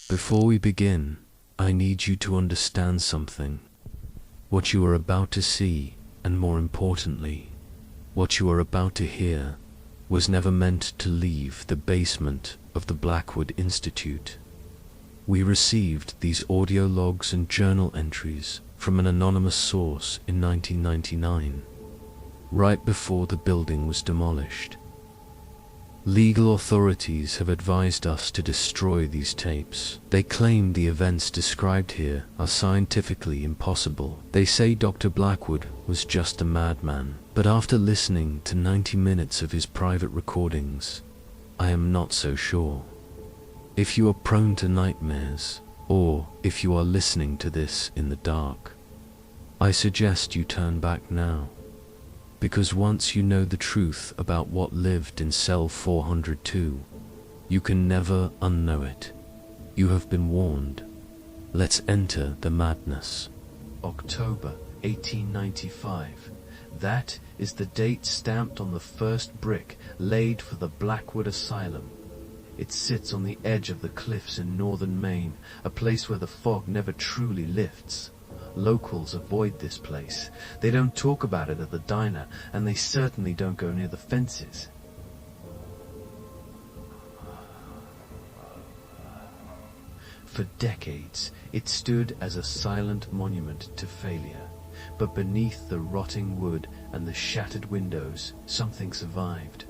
Before we begin, I need you to understand something. What you are about to see, and more importantly, what you are about to hear, was never meant to leave the basement of the Blackwood Institute. We received these audio logs and journal entries from an anonymous source in 1999, right before the building was demolished. Legal authorities have advised us to destroy these tapes. They claim the events described here are scientifically impossible. They say Dr. Blackwood was just a madman. But after listening to 90 minutes of his private recordings, I am not so sure. If you are prone to nightmares, or if you are listening to this in the dark, I suggest you turn back now. Because once you know the truth about what lived in cell 402, you can never unknow it. You have been warned. Let's enter the madness. October 1895. That is the date stamped on the first brick laid for the Blackwood Asylum. It sits on the edge of the cliffs in northern Maine, a place where the fog never truly lifts. Locals avoid this place. They don't talk about it at the diner, and they certainly don't go near the fences. For decades, it stood as a silent monument to failure. But beneath the rotting wood and the shattered windows, something survived.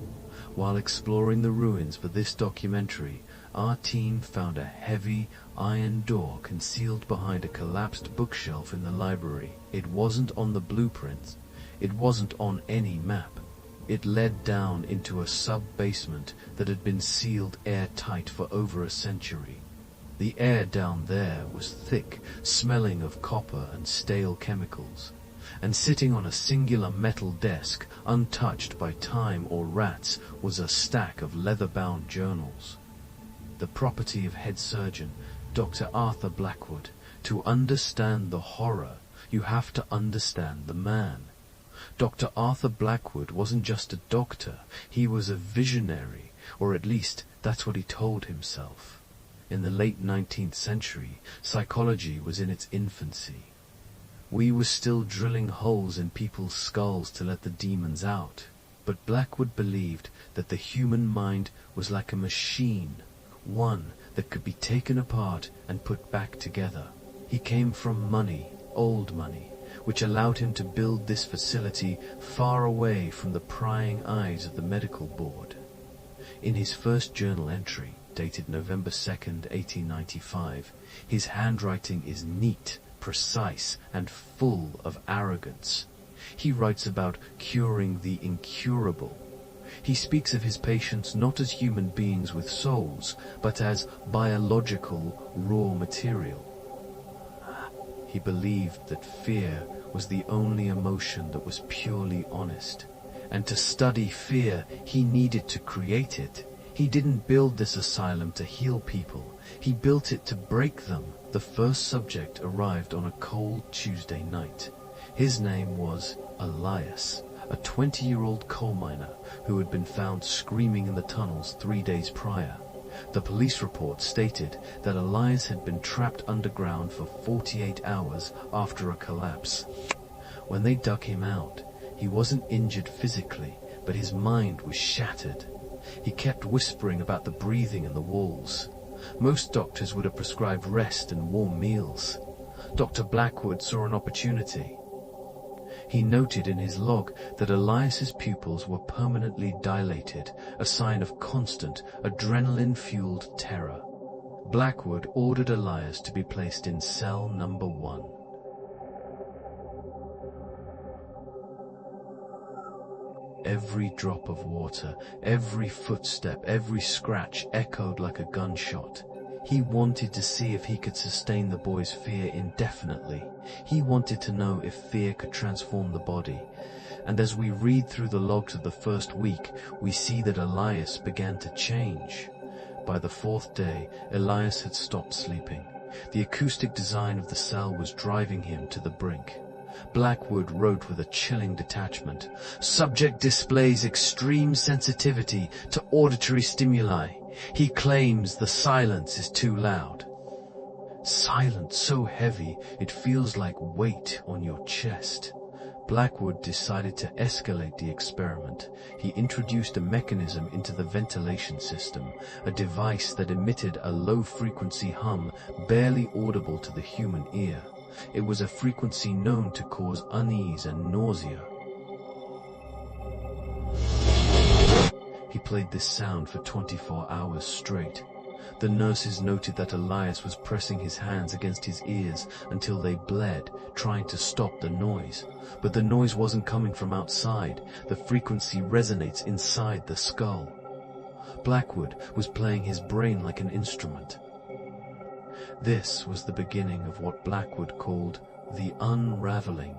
While exploring the ruins for this documentary, our team found a heavy iron door concealed behind a collapsed bookshelf in the library. It wasn't on the blueprints. It wasn't on any map. It led down into a sub-basement that had been sealed airtight for over a century. The air down there was thick, smelling of copper and stale chemicals. And sitting on a singular metal desk, untouched by time or rats, was a stack of leather-bound journals. The property of head surgeon Dr. Arthur Blackwood. To understand the horror, you have to understand the man. Dr. Arthur Blackwood wasn't just a doctor, he was a visionary, or at least that's what he told himself. In the late 19th century, psychology was in its infancy. We were still drilling holes in people's skulls to let the demons out, but Blackwood believed that the human mind was like a machine, one that could be taken apart and put back together. He came from money, old money, which allowed him to build this facility far away from the prying eyes of the medical board. In his first journal entry, dated November 2nd, 1895, his handwriting is neat, precise, and full of arrogance. He writes about curing the incurable. He speaks of his patients not as human beings with souls, but as biological raw material. He believed that fear was the only emotion that was purely honest, and to study fear, he needed to create it. He didn't build this asylum to heal people, he built it to break them. The first subject arrived on a cold Tuesday night. His name was Elias, a 20-year-old coal miner who had been found screaming in the tunnels 3 days prior. The police report stated that Elias had been trapped underground for 48 hours after a collapse. When they dug him out, he wasn't injured physically, but his mind was shattered. He kept whispering about the breathing in the walls. Most doctors would have prescribed rest and warm meals. Dr. Blackwood saw an opportunity. He noted in his log that Elias's pupils were permanently dilated, a sign of constant, adrenaline-fueled terror. Blackwood ordered Elias to be placed in cell number 1. Every drop of water, every footstep, every scratch echoed like a gunshot. He wanted to see if he could sustain the boy's fear indefinitely. He wanted to know if fear could transform the body. And as we read through the logs of the first week, we see that Elias began to change. By the 4th day, Elias had stopped sleeping. The acoustic design of the cell was driving him to the brink. Blackwood wrote with a chilling detachment, "Subject displays extreme sensitivity to auditory stimuli. He claims the silence is too loud." Silent, so heavy it feels like weight on your chest. Blackwood decided to escalate the experiment. He introduced a mechanism into the ventilation system, a device that emitted a low-frequency hum barely audible to the human ear. It was a frequency known to cause unease and nausea. He played this sound for 24 hours straight. The nurses noted that Elias was pressing his hands against his ears until they bled, trying to stop the noise. But the noise wasn't coming from outside. The frequency resonates inside the skull. Blackwood was playing his brain like an instrument. This was the beginning of what Blackwood called the unraveling.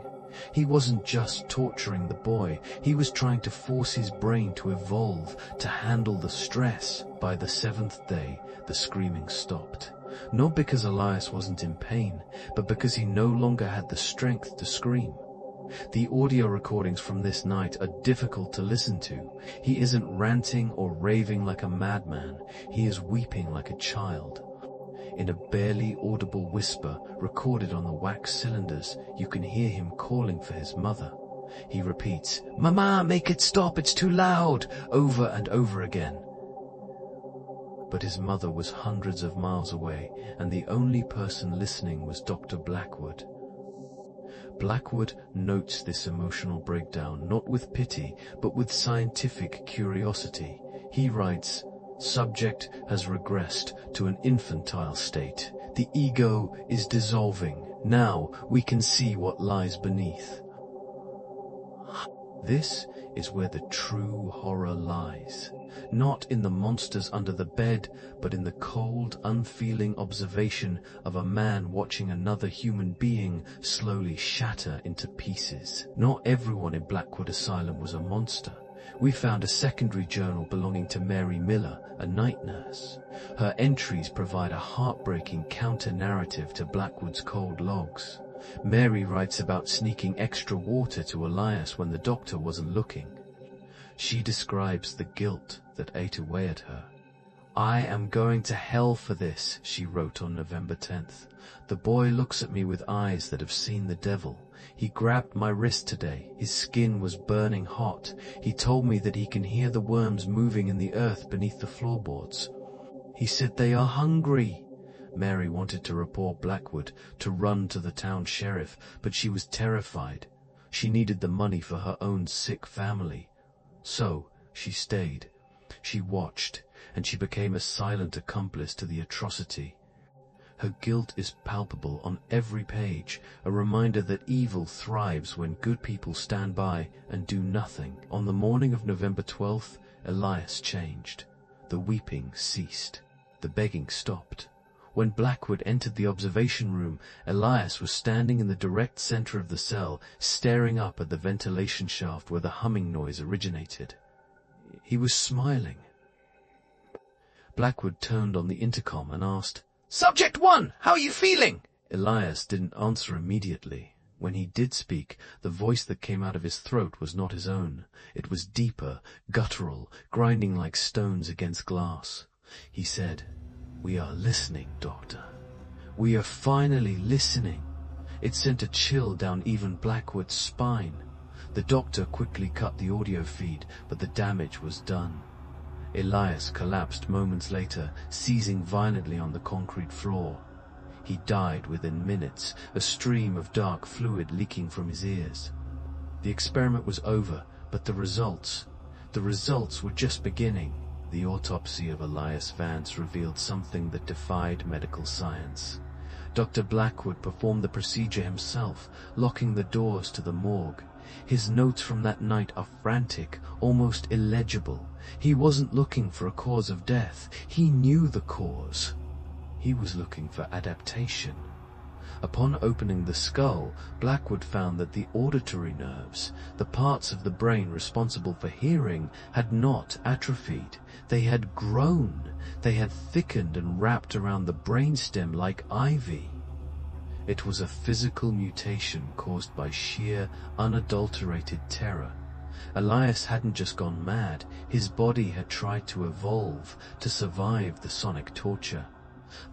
He wasn't just torturing the boy, he was trying to force his brain to evolve, to handle the stress. By the 7th day, the screaming stopped. Not because Elias wasn't in pain, but because he no longer had the strength to scream. The audio recordings from this night are difficult to listen to. He isn't ranting or raving like a madman, he is weeping like a child. In a barely audible whisper recorded on the wax cylinders, you can hear him calling for his mother. He repeats, "Mama, make it stop, it's too loud," over and over again. But his mother was hundreds of miles away, and the only person listening was Dr. Blackwood. Blackwood notes this emotional breakdown not with pity, but with scientific curiosity. He writes, "Subject has regressed to an infantile state. The ego is dissolving. Now we can see what lies beneath." This is where the true horror lies. Not in the monsters under the bed, but in the cold, unfeeling observation of a man watching another human being slowly shatter into pieces. Not everyone in Blackwood Asylum was a monster. We found a secondary journal belonging to Mary Miller, a night nurse. Her entries provide a heartbreaking counter-narrative to Blackwood's cold logs. Mary writes about sneaking extra water to Elias when the doctor wasn't looking. She describes the guilt that ate away at her. "I am going to hell for this," she wrote on November 10th. "The boy looks at me with eyes that have seen the devil. He grabbed my wrist today. His skin was burning hot. He told me that he can hear the worms moving in the earth beneath the floorboards. He said they are hungry." Mary wanted to report Blackwood, to run to the town sheriff, but she was terrified. She needed the money for her own sick family. So she stayed. She watched, and she became a silent accomplice to the atrocity. Her guilt is palpable on every page, a reminder that evil thrives when good people stand by and do nothing. On the morning of November 12th, Elias changed. The weeping ceased. The begging stopped. When Blackwood entered the observation room, Elias was standing in the direct center of the cell, staring up at the ventilation shaft where the humming noise originated. He was smiling. Blackwood turned on the intercom and asked, "Subject 1, how are you feeling?" Elias didn't answer immediately. When he did speak, the voice that came out of his throat was not his own. It was deeper, guttural, grinding like stones against glass. He said, "We are listening, Doctor. We are finally listening." It sent a chill down even Blackwood's spine. The doctor quickly cut the audio feed, but the damage was done. Elias collapsed moments later, seizing violently on the concrete floor. He died within minutes, a stream of dark fluid leaking from his ears. The experiment was over, but the results were just beginning. The autopsy of Elias Vance revealed something that defied medical science. Dr. Blackwood performed the procedure himself, locking the doors to the morgue. His notes from that night are frantic, almost illegible. He wasn't looking for a cause of death. He knew the cause. He was looking for adaptation. Upon opening the skull, Blackwood found that the auditory nerves, the parts of the brain responsible for hearing, had not atrophied. They had grown. They had thickened and wrapped around the brainstem like ivy. It was a physical mutation caused by sheer, unadulterated terror. Elias hadn't just gone mad. His body had tried to evolve, to survive the sonic torture.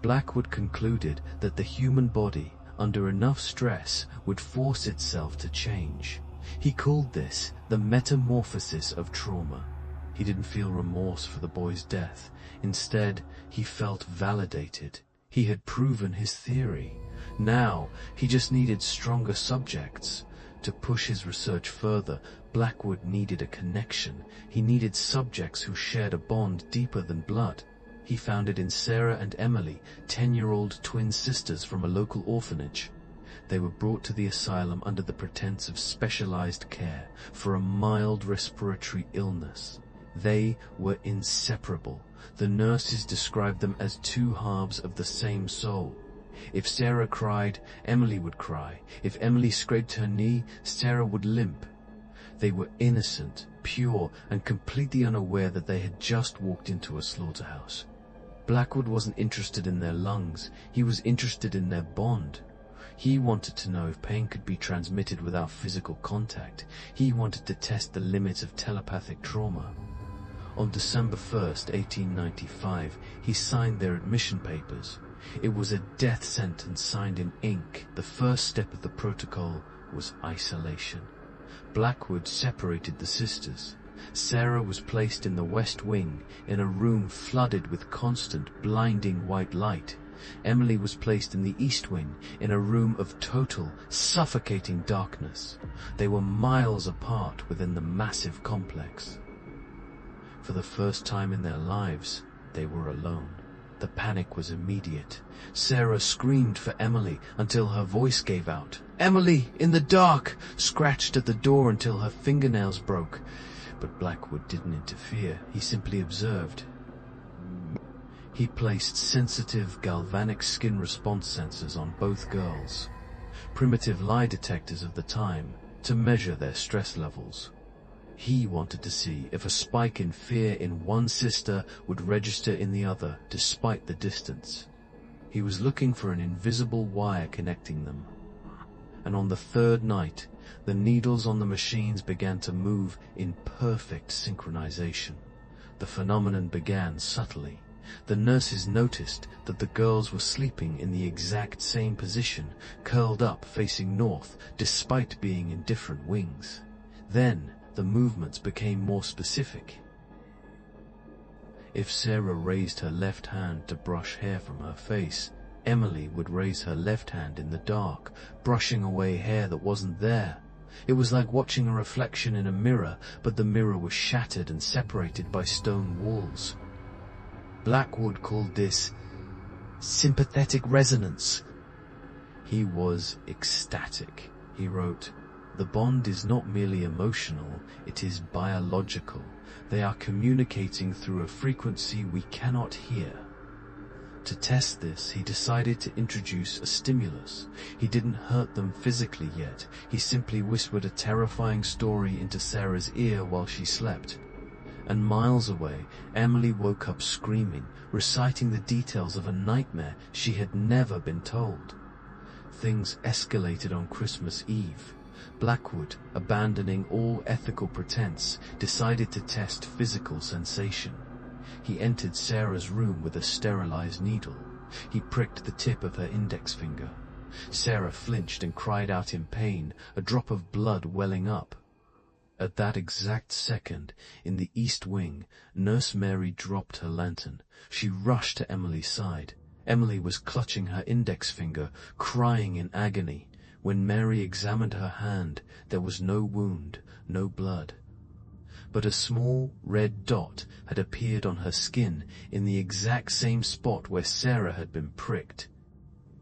Blackwood concluded that the human body, under enough stress, would force itself to change. He called this the metamorphosis of trauma. He didn't feel remorse for the boy's death. Instead, he felt validated. He had proven his theory. Now, he just needed stronger subjects. To push his research further, Blackwood needed a connection. He needed subjects who shared a bond deeper than blood. He found it in Sarah and Emily, 10-year-old twin sisters from a local orphanage. They were brought to the asylum under the pretense of specialized care for a mild respiratory illness. They were inseparable. The nurses described them as two halves of the same soul. If Sarah cried, Emily would cry. If Emily scraped her knee, Sarah would limp. They were innocent, pure, and completely unaware that they had just walked into a slaughterhouse. Blackwood wasn't interested in their lungs. He was interested in their bond. He wanted to know if pain could be transmitted without physical contact. He wanted to test the limits of telepathic trauma. On December 1st, 1895, he signed their admission papers. It was a death sentence signed in ink. The first step of the protocol was isolation. Blackwood separated the sisters. Sarah was placed in the West Wing, in a room flooded with constant, blinding white light. Emily was placed in the East Wing, in a room of total, suffocating darkness. They were miles apart within the massive complex. For the first time in their lives, they were alone. The panic was immediate. Sarah screamed for Emily until her voice gave out. Emily, in the dark! Scratched at the door until her fingernails broke. But Blackwood didn't interfere. He simply observed. He placed sensitive galvanic skin response sensors on both girls, primitive lie detectors of the time, to measure their stress levels. He wanted to see if a spike in fear in one sister would register in the other, despite the distance. He was looking for an invisible wire connecting them. And on the third night, the needles on the machines began to move in perfect synchronization. The phenomenon began subtly. The nurses noticed that the girls were sleeping in the exact same position, curled up facing north, despite being in different wings. Then, the movements became more specific. If Sarah raised her left hand to brush hair from her face, Emily would raise her left hand in the dark, brushing away hair that wasn't there. It was like watching a reflection in a mirror, but the mirror was shattered and separated by stone walls. Blackwood called this sympathetic resonance. He was ecstatic. He wrote, "The bond is not merely emotional, it is biological. They are communicating through a frequency we cannot hear." To test this, he decided to introduce a stimulus. He didn't hurt them physically yet. He simply whispered a terrifying story into Sarah's ear while she slept. And miles away, Emily woke up screaming, reciting the details of a nightmare she had never been told. Things escalated on Christmas Eve. Blackwood, abandoning all ethical pretense, decided to test physical sensation. He entered Sarah's room with a sterilized needle. He pricked the tip of her index finger. Sarah flinched and cried out in pain, a drop of blood welling up. At that exact second, in the East Wing, Nurse Mary dropped her lantern. She rushed to Emily's side. Emily was clutching her index finger, crying in agony. When Mary examined her hand, there was no wound, no blood. But a small red dot had appeared on her skin in the exact same spot where Sarah had been pricked.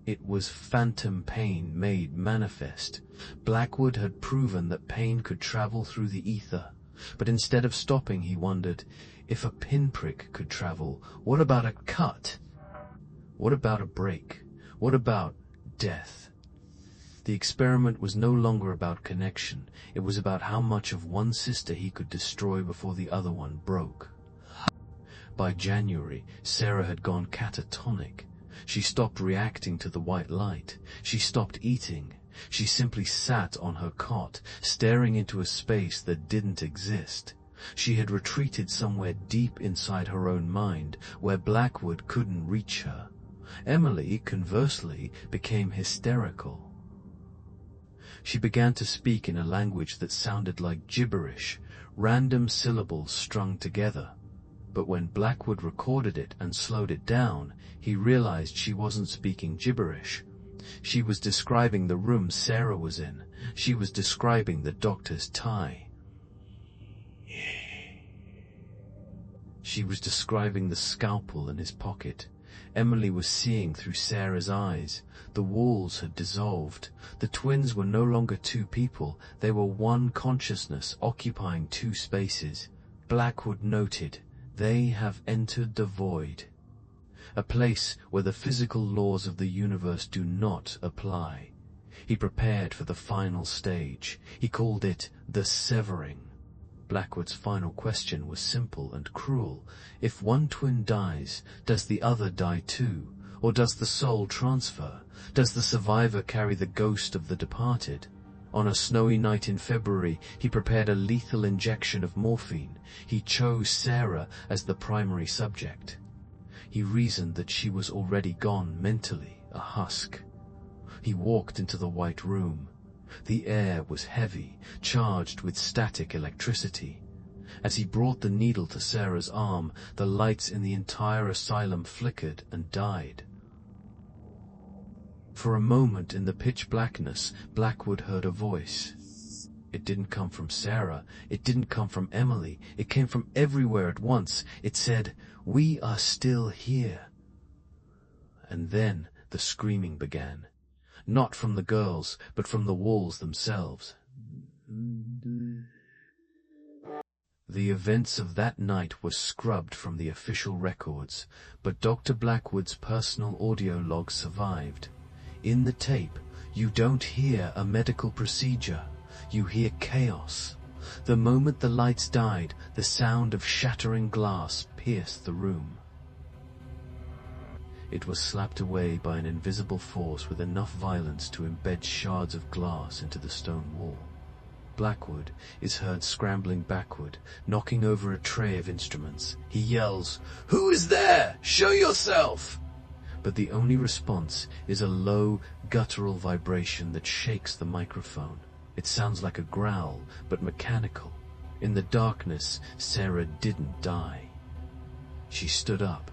It was phantom pain made manifest. Blackwood had proven that pain could travel through the ether. But instead of stopping, he wondered, if a pinprick could travel, what about a cut? What about a break? What about death? The experiment was no longer about connection. It was about how much of one sister he could destroy before the other one broke. By January, Sarah had gone catatonic. She stopped reacting to the white light. She stopped eating. She simply sat on her cot, staring into a space that didn't exist. She had retreated somewhere deep inside her own mind, where Blackwood couldn't reach her. Emily, conversely, became hysterical. She began to speak in a language that sounded like gibberish, random syllables strung together. But when Blackwood recorded it and slowed it down, he realized she wasn't speaking gibberish. She was describing the room Sarah was in. She was describing the doctor's tie. She was describing the scalpel in his pocket. Emily was seeing through Sarah's eyes. The walls had dissolved. The twins were no longer two people. They were one consciousness occupying two spaces. Blackwood noted, "They have entered the void," a place where the physical laws of the universe do not apply. He prepared for the final stage. He called it the severing. Blackwood's final question was simple and cruel. If one twin dies, does the other die too? Or does the soul transfer? Does the survivor carry the ghost of the departed? On a snowy night in February, he prepared a lethal injection of morphine. He chose Sarah as the primary subject. He reasoned that she was already gone mentally, a husk. He walked into the white room. The air was heavy, charged with static electricity. As he brought the needle to Sarah's arm, the lights in the entire asylum flickered and died. For a moment in the pitch blackness, Blackwood heard a voice. It didn't come from Sarah. It didn't come from Emily. It came from everywhere at once. It said, "We are still here." And then the screaming began. Not from the girls, but from the walls themselves. The events of that night were scrubbed from the official records, but Dr. Blackwood's personal audio log survived. In the tape, you don't hear a medical procedure. You hear chaos. The moment the lights died, the sound of shattering glass pierced the room. It was slapped away by an invisible force with enough violence to embed shards of glass into the stone wall. Blackwood is heard scrambling backward, knocking over a tray of instruments. He yells, "Who is there? Show yourself!" But the only response is a low, guttural vibration that shakes the microphone. It sounds like a growl, but mechanical. In the darkness, Sarah didn't die. She stood up.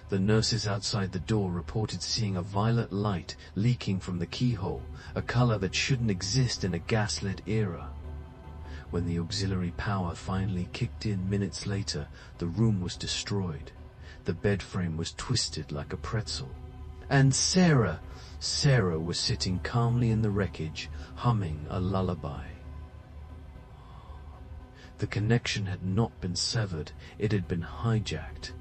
The nurses outside the door reported seeing a violet light leaking from the keyhole, a color that shouldn't exist in a gaslit era. When the auxiliary power finally kicked in minutes later, the room was destroyed. The bed frame was twisted like a pretzel. And Sarah was sitting calmly in the wreckage, humming a lullaby. The connection had not been severed, it had been hijacked.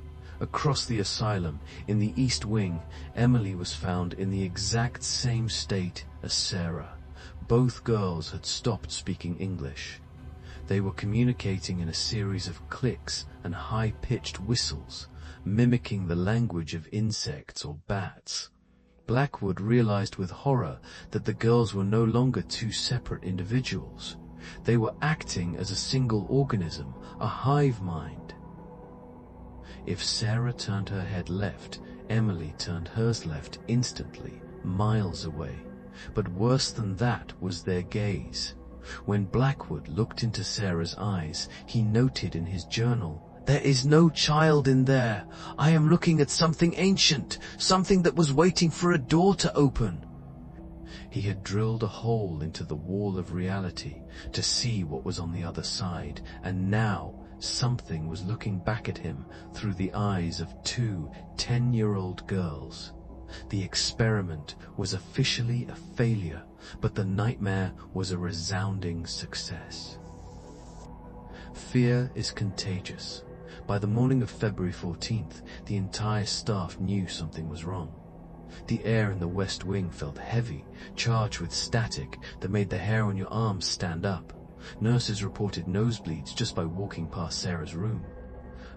Across the asylum, in the East Wing, Emily was found in the exact same state as Sarah. Both girls had stopped speaking English. They were communicating in a series of clicks and high-pitched whistles, mimicking the language of insects or bats. Blackwood realized with horror that the girls were no longer two separate individuals. They were acting as a single organism, a hive mind. If Sarah turned her head left, Emily turned hers left instantly, miles away. But worse than that was their gaze. When Blackwood looked into Sarah's eyes, he noted in his journal, "There is no child in there. I am looking at something ancient, something that was waiting for a door to open." He had drilled a hole into the wall of reality to see what was on the other side, and now something was looking back at him through the eyes of two 10-year-old girls. The experiment was officially a failure, but the nightmare was a resounding success. Fear is contagious. By the morning of February 14th, the entire staff knew something was wrong. The air in the West Wing felt heavy, charged with static that made the hair on your arms stand up. Nurses reported nosebleeds just by walking past Sarah's room.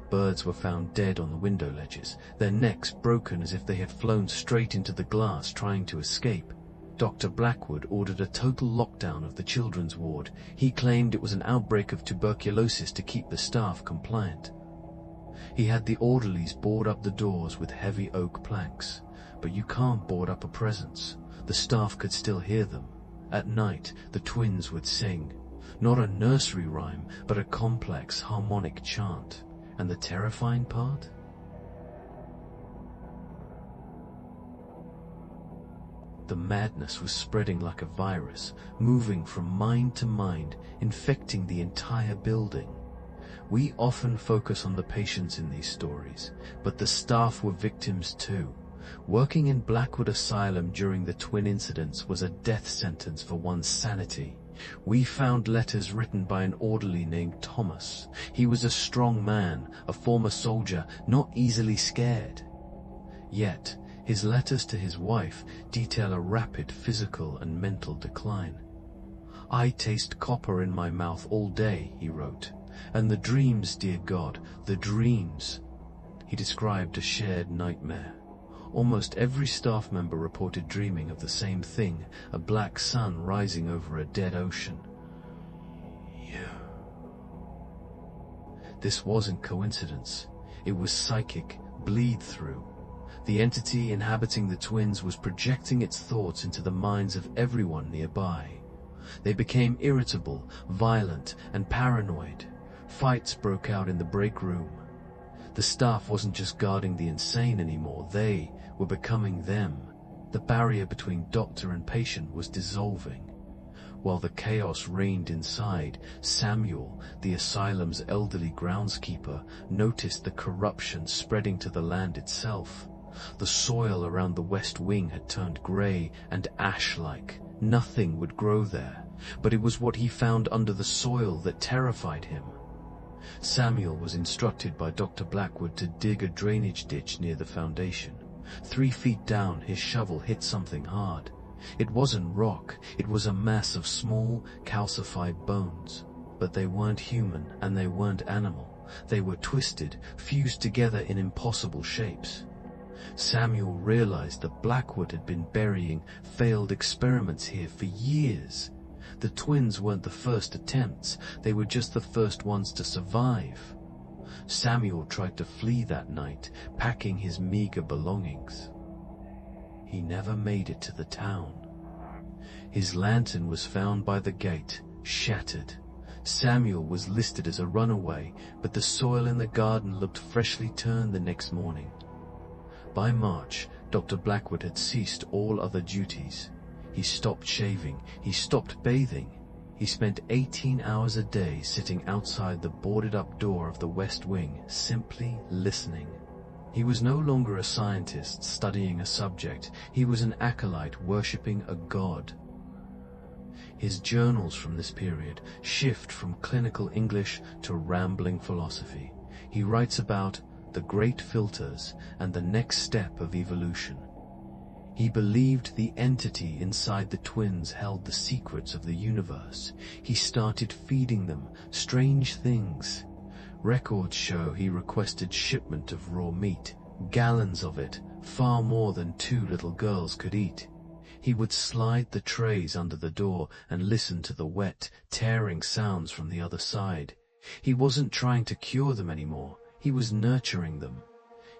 Birds were found dead on the window ledges, their necks broken as if they had flown straight into the glass trying to escape. Dr. Blackwood ordered a total lockdown of the children's ward. He claimed it was an outbreak of tuberculosis to keep the staff compliant. He had the orderlies board up the doors with heavy oak planks. but you can't board up a presence. The staff could still hear them. At night, the twins would sing. Not a nursery rhyme, but a complex harmonic chant. And the terrifying part? The madness was spreading like a virus, moving from mind to mind, infecting the entire building. We often focus on the patients in these stories, but the staff were victims too. Working in Blackwood Asylum during the twin incidents was a death sentence for one's sanity. We found letters written by an orderly named Thomas. He was a strong man, a former soldier, not easily scared. Yet, his letters to his wife detail a rapid physical and mental decline. "I taste copper in my mouth all day," he wrote, "and the dreams, dear God, the dreams." He described a shared nightmare. Almost every staff member reported dreaming of the same thing, a black sun rising over a dead ocean. This wasn't coincidence. It was psychic, bleed-through. The entity inhabiting the twins was projecting its thoughts into the minds of everyone nearby. They became irritable, violent, and paranoid. Fights broke out in the break room. The staff wasn't just guarding the insane anymore, they were becoming them. The barrier between doctor and patient was dissolving. While the chaos reigned inside, Samuel, the asylum's elderly groundskeeper, noticed the corruption spreading to the land itself. The soil around the west wing had turned grey and ash-like. Nothing would grow there, but it was what he found under the soil that terrified him. Samuel was instructed by Dr. Blackwood to dig a drainage ditch near the foundation. 3 feet down, his shovel hit something hard. It wasn't rock, it was a mass of small, calcified bones. But they weren't human and they weren't animal. They were twisted, fused together in impossible shapes. Samuel realized that Blackwood had been burying failed experiments here for years. The twins weren't the first attempts, they were just the first ones to survive. Samuel tried to flee that night, packing his meager belongings. He never made it to the town. His lantern was found by the gate, shattered. Samuel was listed as a runaway, but the soil in the garden looked freshly turned the next morning. By March, Dr. Blackwood had ceased all other duties. He stopped shaving, he stopped bathing. He spent 18 hours a day sitting outside the boarded-up door of the West Wing, simply listening. He was no longer a scientist studying a subject, he was an acolyte worshipping a god. His journals from this period shift from clinical English to rambling philosophy. He writes about the great filters and the next step of evolution. He believed the entity inside the twins held the secrets of the universe. He started feeding them strange things. Records show he requested shipment of raw meat, gallons of it, far more than 2 little girls could eat. He would slide the trays under the door and listen to the wet, tearing sounds from the other side. He wasn't trying to cure them anymore. He was nurturing them.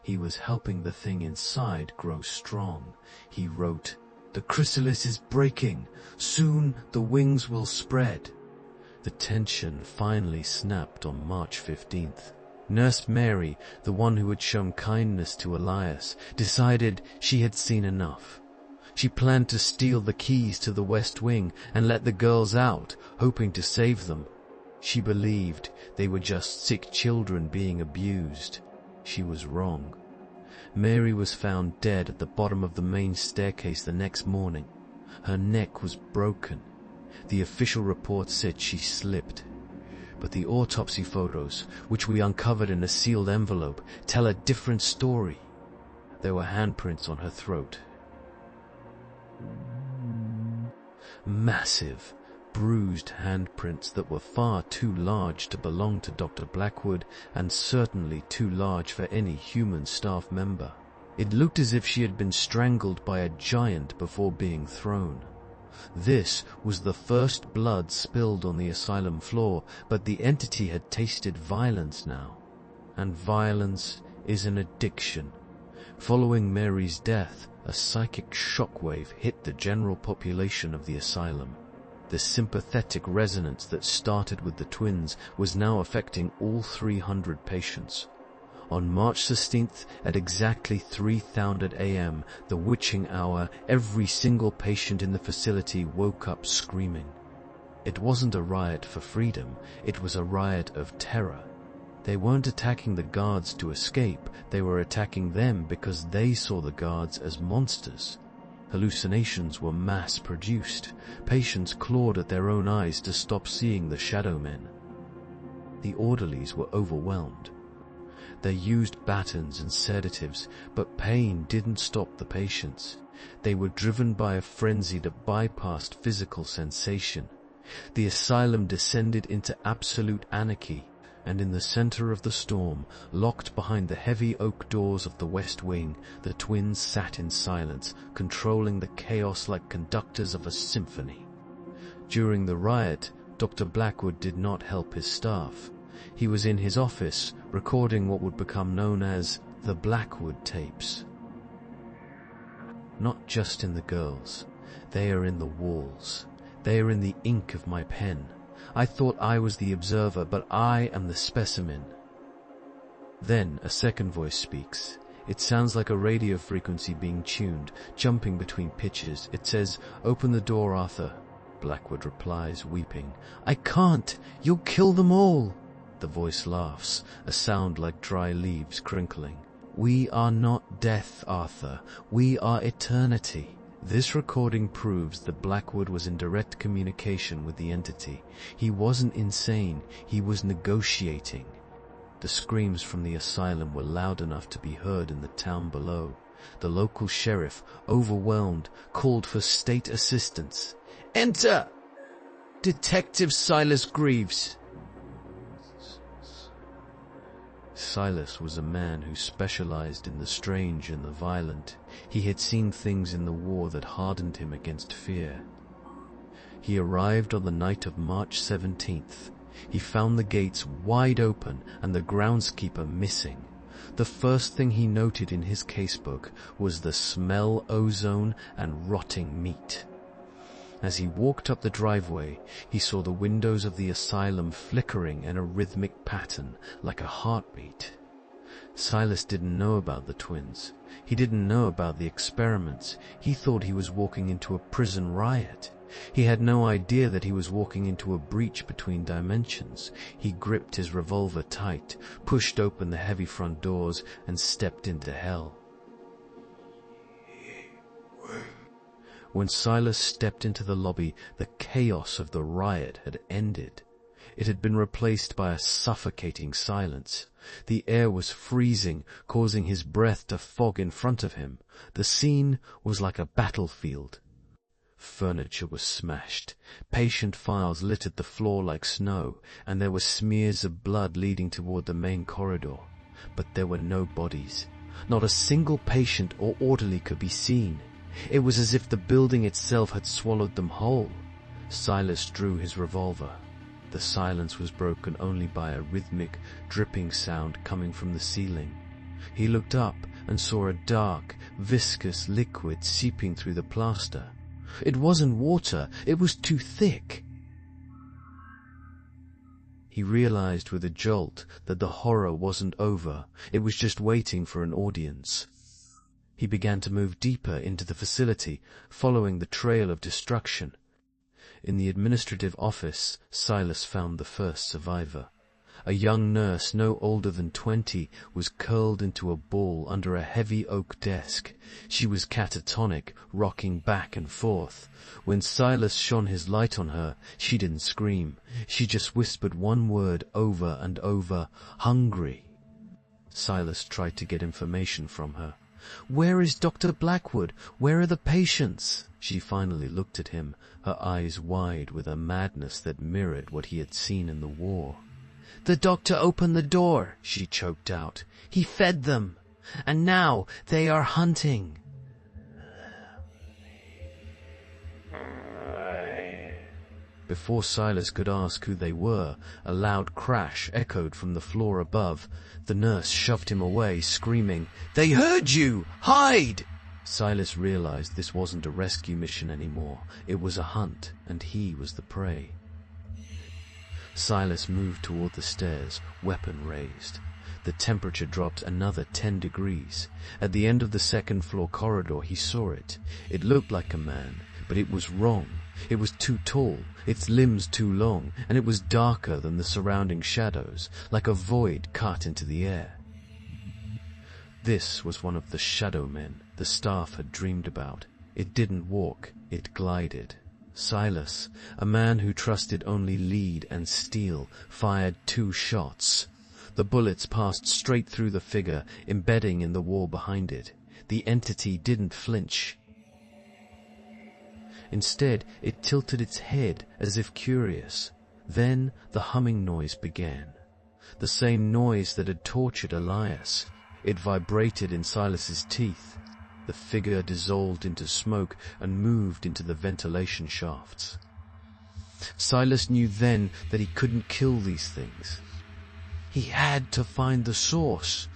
He was helping the thing inside grow strong. He wrote, "The chrysalis is breaking. Soon the wings will spread." The tension finally snapped on March 15th. Nurse Mary, the one who had shown kindness to Elias, decided she had seen enough. She planned to steal the keys to the West Wing and let the girls out, hoping to save them. She believed they were just sick children being abused. She was wrong. Mary was found dead at the bottom of the main staircase the next morning. Her neck was broken. The official report said she slipped. But the autopsy photos, which we uncovered in a sealed envelope, tell a different story. There were handprints on her throat. Massive, bruised handprints that were far too large to belong to Dr. Blackwood and certainly too large for any human staff member. It looked as if she had been strangled by a giant before being thrown. This was the first blood spilled on the asylum floor, but the entity had tasted violence now. And violence is an addiction. Following Mary's death, A psychic shockwave hit the general population of the asylum. The sympathetic resonance that started with the twins was now affecting all 300 patients. On March 16th, at exactly 3:00 a.m., the witching hour, every single patient in the facility woke up screaming. It wasn't a riot for freedom, it was a riot of terror. They weren't attacking the guards to escape, they were attacking them because they saw the guards as monsters. Hallucinations were mass-produced. Patients clawed at their own eyes to stop seeing the shadow men. The orderlies were overwhelmed. They used batons and sedatives, but pain didn't stop the patients. They were driven by a frenzy that bypassed physical sensation. The asylum descended into absolute anarchy, and in the center of the storm, locked behind the heavy oak doors of the West Wing, the twins sat in silence, controlling the chaos like conductors of a symphony. During the riot, Dr. Blackwood did not help his staff. He was in his office, recording what would become known as the Blackwood tapes. Not just in the girls. They are in the walls. They are in the ink of my pen. I thought I was the observer, but I am the specimen. Then a second voice speaks. It sounds like a radio frequency being tuned, jumping between pitches. It says, "Open the door, Arthur." Blackwood replies, weeping, "I can't! You'll kill them all!" The voice laughs, a sound like dry leaves crinkling. "We are not death, Arthur. We are eternity." This recording proves that Blackwood was in direct communication with the entity. He wasn't insane, he was negotiating. The screams from the asylum were loud enough to be heard in the town below. The local sheriff, overwhelmed, called for state assistance. "Enter! Detective Silas Greaves." Silas was a man who specialized in the strange and the violent. He had seen things in the war that hardened him against fear. He arrived on the night of March 17th. He found the gates wide open and the groundskeeper missing. The first thing he noted in his casebook was the smell, ozone, and rotting meat. As he walked up the driveway, he saw the windows of the asylum flickering in a rhythmic pattern, like a heartbeat. Silas didn't know about the twins. He didn't know about the experiments. He thought he was walking into a prison riot. He had no idea that he was walking into a breach between dimensions. He gripped his revolver tight, pushed open the heavy front doors, and stepped into hell. When Silas stepped into the lobby, the chaos of the riot had ended. It had been replaced by a suffocating silence. The air was freezing, causing his breath to fog in front of him. The scene was like a battlefield. Furniture was smashed. Patient files littered the floor like snow, and there were smears of blood leading toward the main corridor. But there were no bodies. Not a single patient or orderly could be seen. It was as if the building itself had swallowed them whole. Silas drew his revolver. The silence was broken only by a rhythmic, dripping sound coming from the ceiling. He looked up and saw a dark, viscous liquid seeping through the plaster. It wasn't water, it was too thick. He realized with a jolt that the horror wasn't over, it was just waiting for an audience. He began to move deeper into the facility, following the trail of destruction. In the administrative office, Silas found the first survivor. A young nurse no older than 20 was curled into a ball under a heavy oak desk. She was catatonic, rocking back and forth. When Silas shone his light on her, she didn't scream. She just whispered one word over and over, "Hungry." Silas tried to get information from her. "Where is Dr. Blackwood? Where are the patients?" She finally looked at him, her eyes wide with a madness that mirrored what he had seen in the war. "The doctor opened the door," she choked out. "He fed them. And now they are hunting." Before Silas could ask who they were, a loud crash echoed from the floor above. The nurse shoved him away, screaming, "They heard you! Hide!" Silas realized this wasn't a rescue mission anymore. It was a hunt, and he was the prey. Silas moved toward the stairs, weapon raised. The temperature dropped another 10 degrees. At the end of the second-floor corridor, he saw it. It looked like a man, but it was wrong. It was too tall, its limbs too long, and it was darker than the surrounding shadows, like a void cut into the air. This was one of the shadow men the staff had dreamed about. It didn't walk, it glided. Silas, a man who trusted only lead and steel, fired 2 shots. The bullets passed straight through the figure, embedding in the wall behind it. The entity didn't flinch. Instead, it tilted its head as if curious. Then the humming noise began. The same noise that had tortured Elias. It vibrated in Silas's teeth. The figure dissolved into smoke and moved into the ventilation shafts. Silas knew then that he couldn't kill these things. He had to find the source.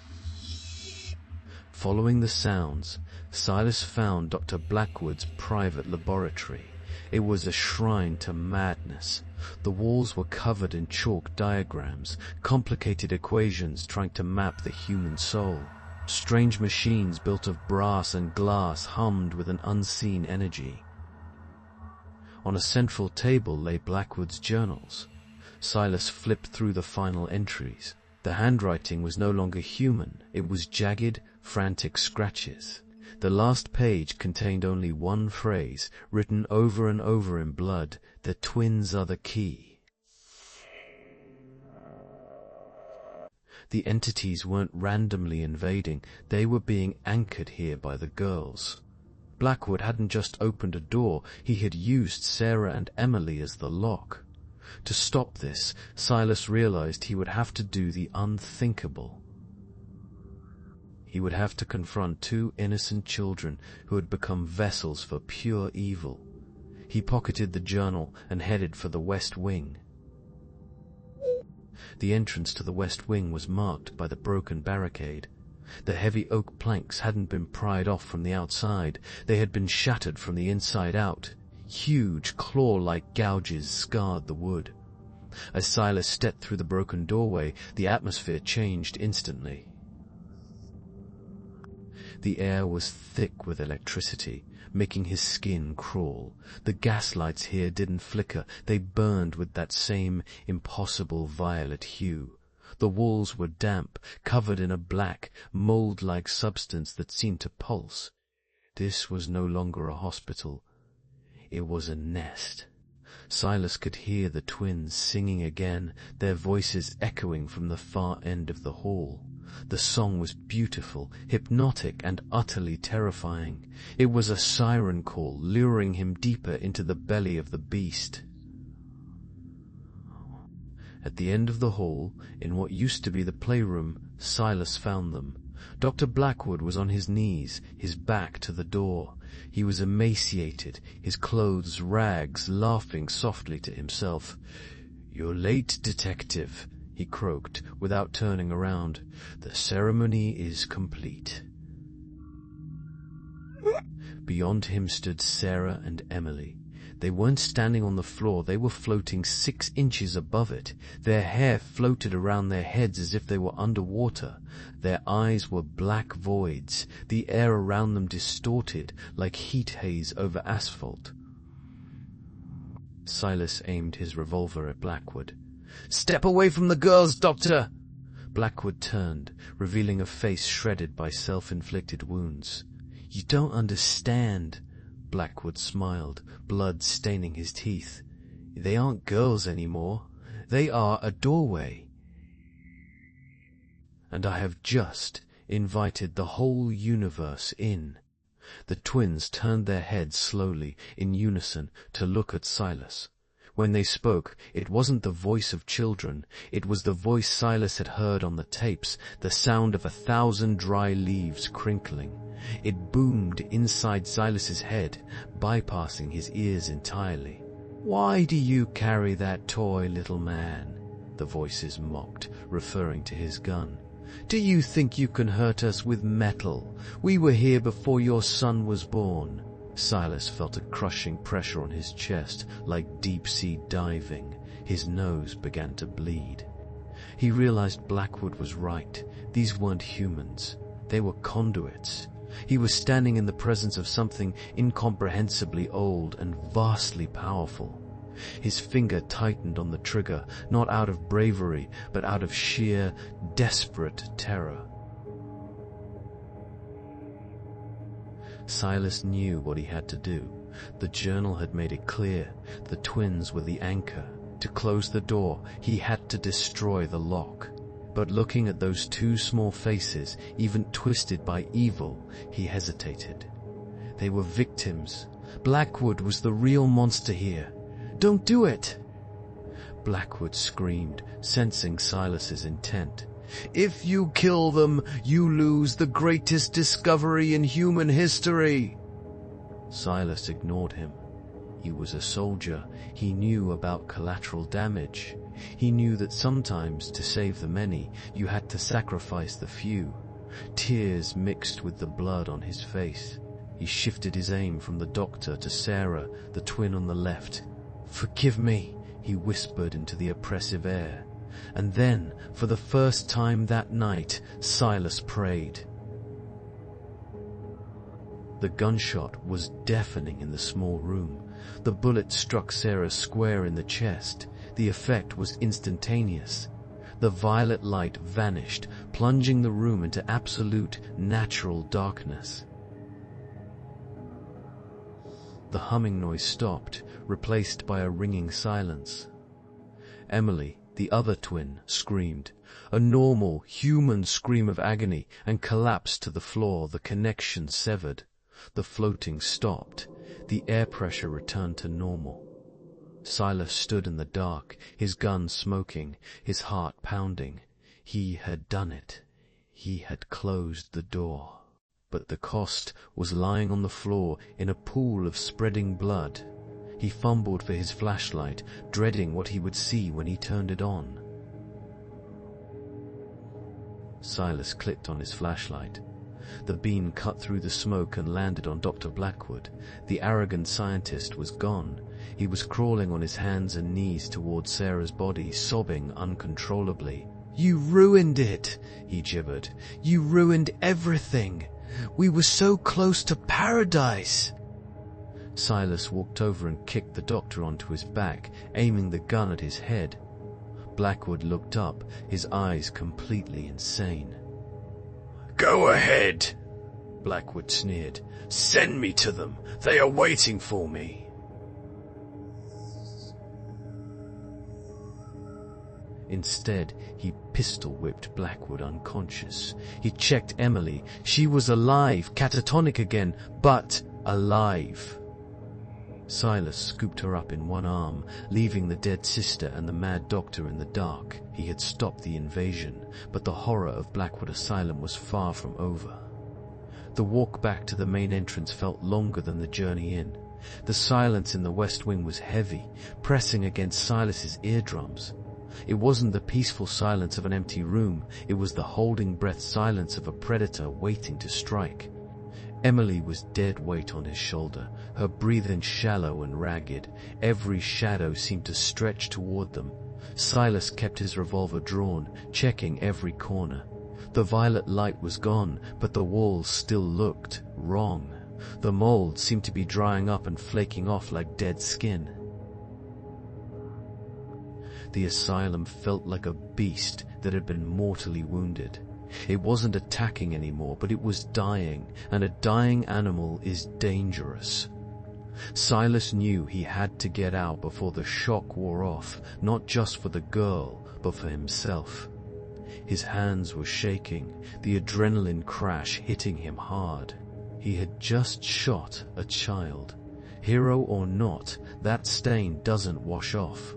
Following the sounds, Silas found Dr. Blackwood's private laboratory. It was a shrine to madness. The walls were covered in chalk diagrams, complicated equations trying to map the human soul. Strange machines built of brass and glass hummed with an unseen energy. On a central table lay Blackwood's journals. Silas flipped through the final entries. The handwriting was no longer human. It was jagged, frantic scratches. The last page contained only one phrase, written over and over in blood: "The twins are the key." The entities weren't randomly invading. They were being anchored here by the girls. Blackwood hadn't just opened a door. He had used Sarah and Emily as the lock. To stop this, Silas realized he would have to do the unthinkable. He would have to confront 2 innocent children who had become vessels for pure evil. He pocketed the journal and headed for the West Wing. The entrance to the West Wing was marked by the broken barricade. The heavy oak planks hadn't been pried off from the outside. They had been shattered from the inside out. Huge, claw-like gouges scarred the wood. As Silas stepped through the broken doorway, the atmosphere changed instantly. The air was thick with electricity, making his skin crawl. The gaslights here didn't flicker. They burned with that same impossible violet hue. The walls were damp, covered in a black, mold-like substance that seemed to pulse. This was no longer a hospital. It was a nest. Silas could hear the twins singing again, their voices echoing from the far end of the hall. The song was beautiful, hypnotic, and utterly terrifying. It was a siren call, luring him deeper into the belly of the beast. At the end of the hall, in what used to be the playroom, Silas found them. Dr. Blackwood was on his knees, his back to the door. He was emaciated, his clothes rags, laughing softly to himself. "You're late, detective," he croaked, without turning around. "The ceremony is complete." Beyond him stood Sarah and Emily. They weren't standing on the floor, they were floating 6 inches above it. Their hair floated around their heads as if they were underwater. Their eyes were black voids, the air around them distorted like heat haze over asphalt. Silas aimed his revolver at Blackwood. "Step away from the girls, Doctor!" Blackwood turned, revealing a face shredded by self-inflicted wounds. "You don't understand." Blackwood smiled, blood staining his teeth. "They aren't girls anymore. They are a doorway. And I have just invited the whole universe in." The twins turned their heads slowly, in unison, to look at Silas. When they spoke, it wasn't the voice of children. It was the voice Silas had heard on the tapes, the sound of 1,000 dry leaves crinkling. It boomed inside Silas's head, bypassing his ears entirely. "Why do you carry that toy, little man?" the voices mocked, referring to his gun. Do you think you can hurt us with metal? We were here before your son was born." Silas felt a crushing pressure on his chest, like deep-sea diving. His nose began to bleed. He realized Blackwood was right. These weren't humans. They were conduits. He was standing in the presence of something incomprehensibly old and vastly powerful. His finger tightened on the trigger, not out of bravery, but out of sheer, desperate terror. Silas knew what he had to do. The journal had made it clear. The twins were the anchor. To close the door, he had to destroy the lock. But looking at those two small faces, even twisted by evil, he hesitated. They were victims. Blackwood was the real monster here. "Don't do it!" Blackwood screamed, sensing Silas's intent. "If you kill them, you lose the greatest discovery in human history." Silas ignored him. He was a soldier. He knew about collateral damage. He knew that sometimes, to save the many, you had to sacrifice the few. Tears mixed with the blood on his face. He shifted his aim from the doctor to Sarah, the twin on the left. "Forgive me," he whispered into the oppressive air. And then, for the first time that night, Silas prayed. The gunshot was deafening in the small room. The bullet struck Sarah square in the chest. The effect was instantaneous. The violet light vanished, plunging the room into absolute, natural darkness. The humming noise stopped, replaced by a ringing silence. Emily, the other twin, screamed, a normal, human scream of agony, and collapsed to the floor, the connection severed. The floating stopped. The air pressure returned to normal. Silas stood in the dark, his gun smoking, his heart pounding. He had done it. He had closed the door. But the cost was lying on the floor in a pool of spreading blood. He fumbled for his flashlight, dreading what he would see when he turned it on. Silas clicked on his flashlight. The beam cut through the smoke and landed on Dr. Blackwood. The arrogant scientist was gone. He was crawling on his hands and knees toward Sarah's body, sobbing uncontrollably. "You ruined it," he gibbered. "You ruined everything. We were so close to paradise." Silas walked over and kicked the doctor onto his back, aiming the gun at his head. Blackwood looked up, his eyes completely insane. "Go ahead," Blackwood sneered. "Send me to them. They are waiting for me." Instead, he pistol-whipped Blackwood unconscious. He checked Emily. She was alive, catatonic again, but alive. Silas scooped her up in one arm, leaving the dead sister and the mad doctor in the dark. He had stopped the invasion, but the horror of Blackwood Asylum was far from over. The walk back to the main entrance felt longer than the journey in. The silence in the West Wing was heavy, pressing against Silas's eardrums. It wasn't the peaceful silence of an empty room, it was the holding breath silence of a predator waiting to strike. Emily was dead weight on his shoulder, her breathing shallow and ragged. Every shadow seemed to stretch toward them. Silas kept his revolver drawn, checking every corner. The violet light was gone, but the walls still looked wrong. The mold seemed to be drying up and flaking off like dead skin. The asylum felt like a beast that had been mortally wounded. It wasn't attacking anymore, but it was dying, and a dying animal is dangerous. Silas knew he had to get out before the shock wore off, not just for the girl, but for himself. His hands were shaking, the adrenaline crash hitting him hard. He had just shot a child. Hero or not, that stain doesn't wash off.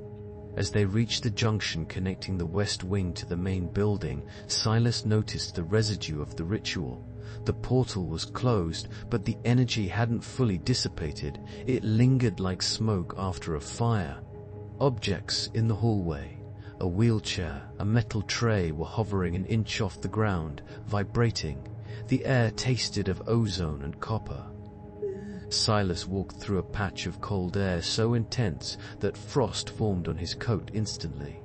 As they reached the junction connecting the West Wing to the main building, Silas noticed the residue of the ritual. The portal was closed, but the energy hadn't fully dissipated. It lingered like smoke after a fire. Objects in the hallway. A wheelchair, a metal tray were hovering an inch off the ground, vibrating. The air tasted of ozone and copper. Silas walked through a patch of cold air so intense that frost formed on his coat instantly.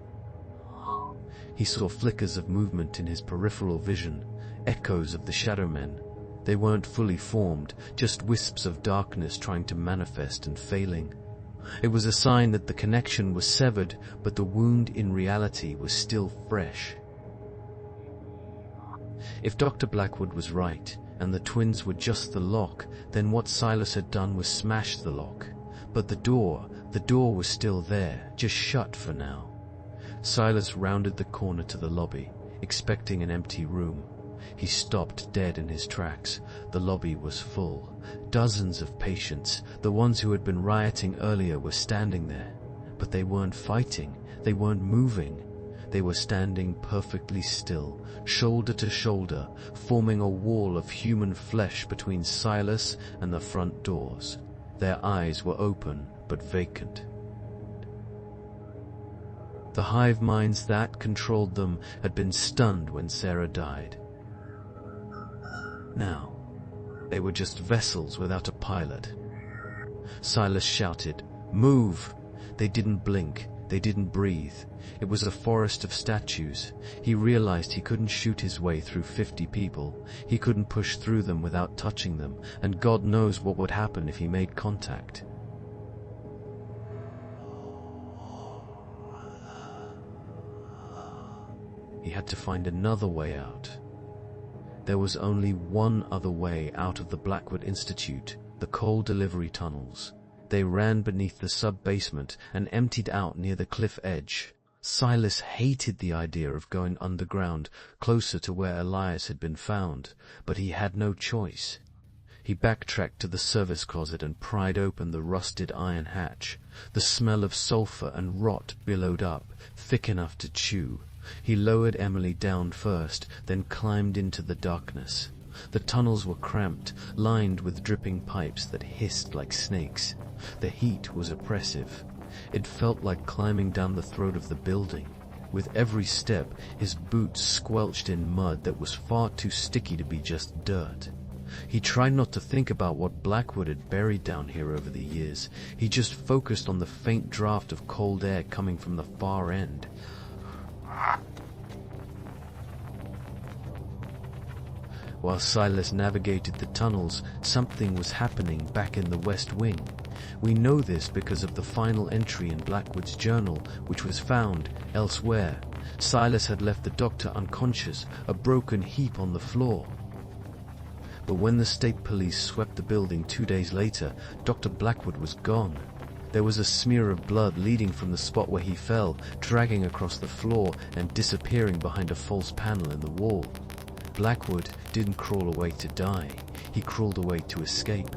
He saw flickers of movement in his peripheral vision, echoes of the shadow men. They weren't fully formed, just wisps of darkness trying to manifest and failing. It was a sign that the connection was severed, but the wound in reality was still fresh. If Dr. Blackwood was right, and the twins were just the lock, then what Silas had done was smash the lock. But the door was still there, just shut for now. Silas rounded the corner to the lobby, expecting an empty room. He stopped dead in his tracks. The lobby was full. Dozens of patients, the ones who had been rioting earlier, were standing there. But they weren't fighting, they weren't moving. They were standing perfectly still, shoulder to shoulder, forming a wall of human flesh between Silas and the front doors. Their eyes were open, but vacant. The hive minds that controlled them had been stunned when Sarah died. Now, they were just vessels without a pilot. Silas shouted, "Move!" They didn't blink, they didn't breathe. It was a forest of statues. He realized he couldn't shoot his way through 50 people. He couldn't push through them without touching them, and God knows what would happen if he made contact. He had to find another way out. There was only one other way out of the Blackwood Institute, the coal delivery tunnels. They ran beneath the sub-basement and emptied out near the cliff edge. Silas hated the idea of going underground, closer to where Elias had been found, but he had no choice. He backtracked to the service closet and pried open the rusted iron hatch. The smell of sulfur and rot billowed up, thick enough to chew. He lowered Emily down first, then climbed into the darkness. The tunnels were cramped, lined with dripping pipes that hissed like snakes. The heat was oppressive. It felt like climbing down the throat of the building. With every step, his boots squelched in mud that was far too sticky to be just dirt. He tried not to think about what Blackwood had buried down here over the years. He just focused on the faint draft of cold air coming from the far end. While Silas navigated the tunnels, something was happening back in the West Wing. We know this because of the final entry in Blackwood's journal, which was found elsewhere. Silas had left the doctor unconscious, a broken heap on the floor. But when the state police swept the building 2 days later, Dr. Blackwood was gone. There was a smear of blood leading from the spot where he fell, dragging across the floor and disappearing behind a false panel in the wall. Blackwood didn't crawl away to die. He crawled away to escape.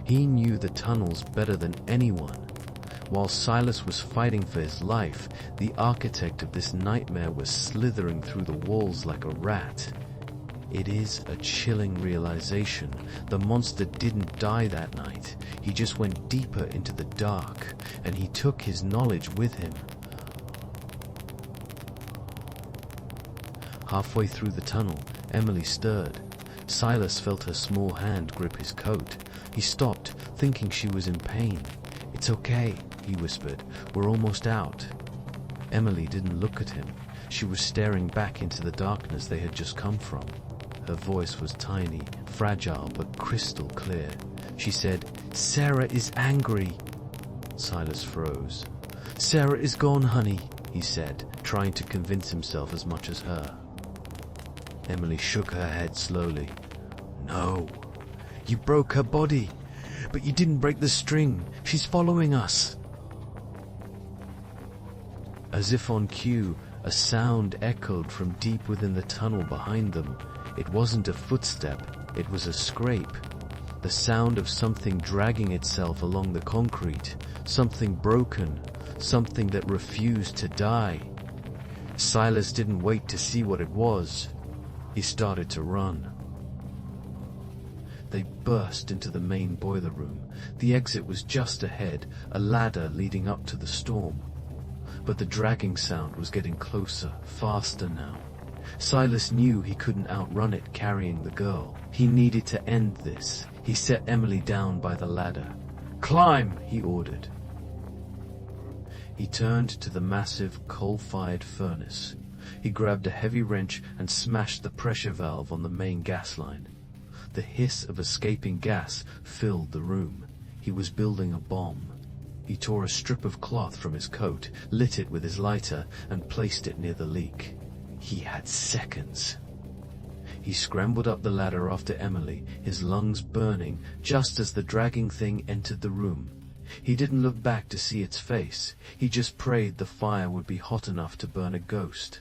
He knew the tunnels better than anyone. While Silas was fighting for his life, the architect of this nightmare was slithering through the walls like a rat. It is a chilling realization. The monster didn't die that night. He just went deeper into the dark, and he took his knowledge with him. Halfway through the tunnel, Emily stirred. Silas felt her small hand grip his coat. He stopped, thinking she was in pain. "It's okay," he whispered. "We're almost out." Emily didn't look at him. She was staring back into the darkness they had just come from. Her voice was tiny, fragile, but crystal clear. She said, "Sarah is angry." Silas froze. "Sarah is gone, honey," he said, trying to convince himself as much as her. Emily shook her head slowly. "No. You broke her body, but you didn't break the string. She's following us." As if on cue, a sound echoed from deep within the tunnel behind them. It wasn't a footstep, it was a scrape. The sound of something dragging itself along the concrete, something broken, something that refused to die. Silas didn't wait to see what it was. He started to run. They burst into the main boiler room. The exit was just ahead, a ladder leading up to the storm. but the dragging sound was getting closer, faster now. Silas knew he couldn't outrun it carrying the girl. He needed to end this. He set Emily down by the ladder. "Climb!" he ordered. He turned to the massive coal-fired furnace. He grabbed a heavy wrench and smashed the pressure valve on the main gas line. The hiss of escaping gas filled the room. He was building a bomb. He tore a strip of cloth from his coat, lit it with his lighter, and placed it near the leak. He had seconds. He scrambled up the ladder after Emily, his lungs burning, just as the dragging thing entered the room. He didn't look back to see its face. He just prayed the fire would be hot enough to burn a ghost.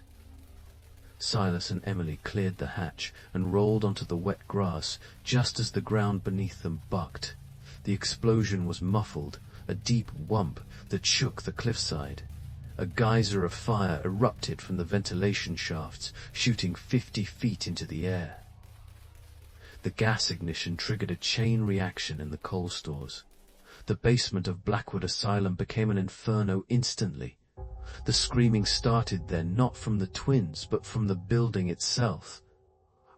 Silas and Emily cleared the hatch and rolled onto the wet grass just as the ground beneath them bucked. The explosion was muffled, a deep whump that shook the cliffside. A geyser of fire erupted from the ventilation shafts, shooting 50 feet into the air. The gas ignition triggered a chain reaction in the coal stores. The basement of Blackwood Asylum became an inferno instantly. The screaming started there not from the twins, but from the building itself.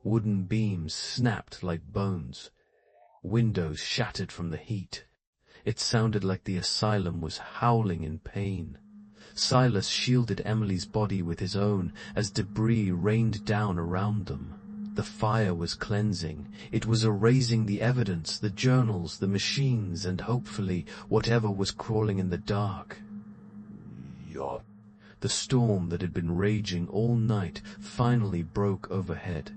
Wooden beams snapped like bones. Windows shattered from the heat. It sounded like the asylum was howling in pain. Silas shielded Emily's body with his own as debris rained down around them. The fire was cleansing. It was erasing the evidence, the journals, the machines, and hopefully whatever was crawling in the dark. The storm that had been raging all night finally broke overhead.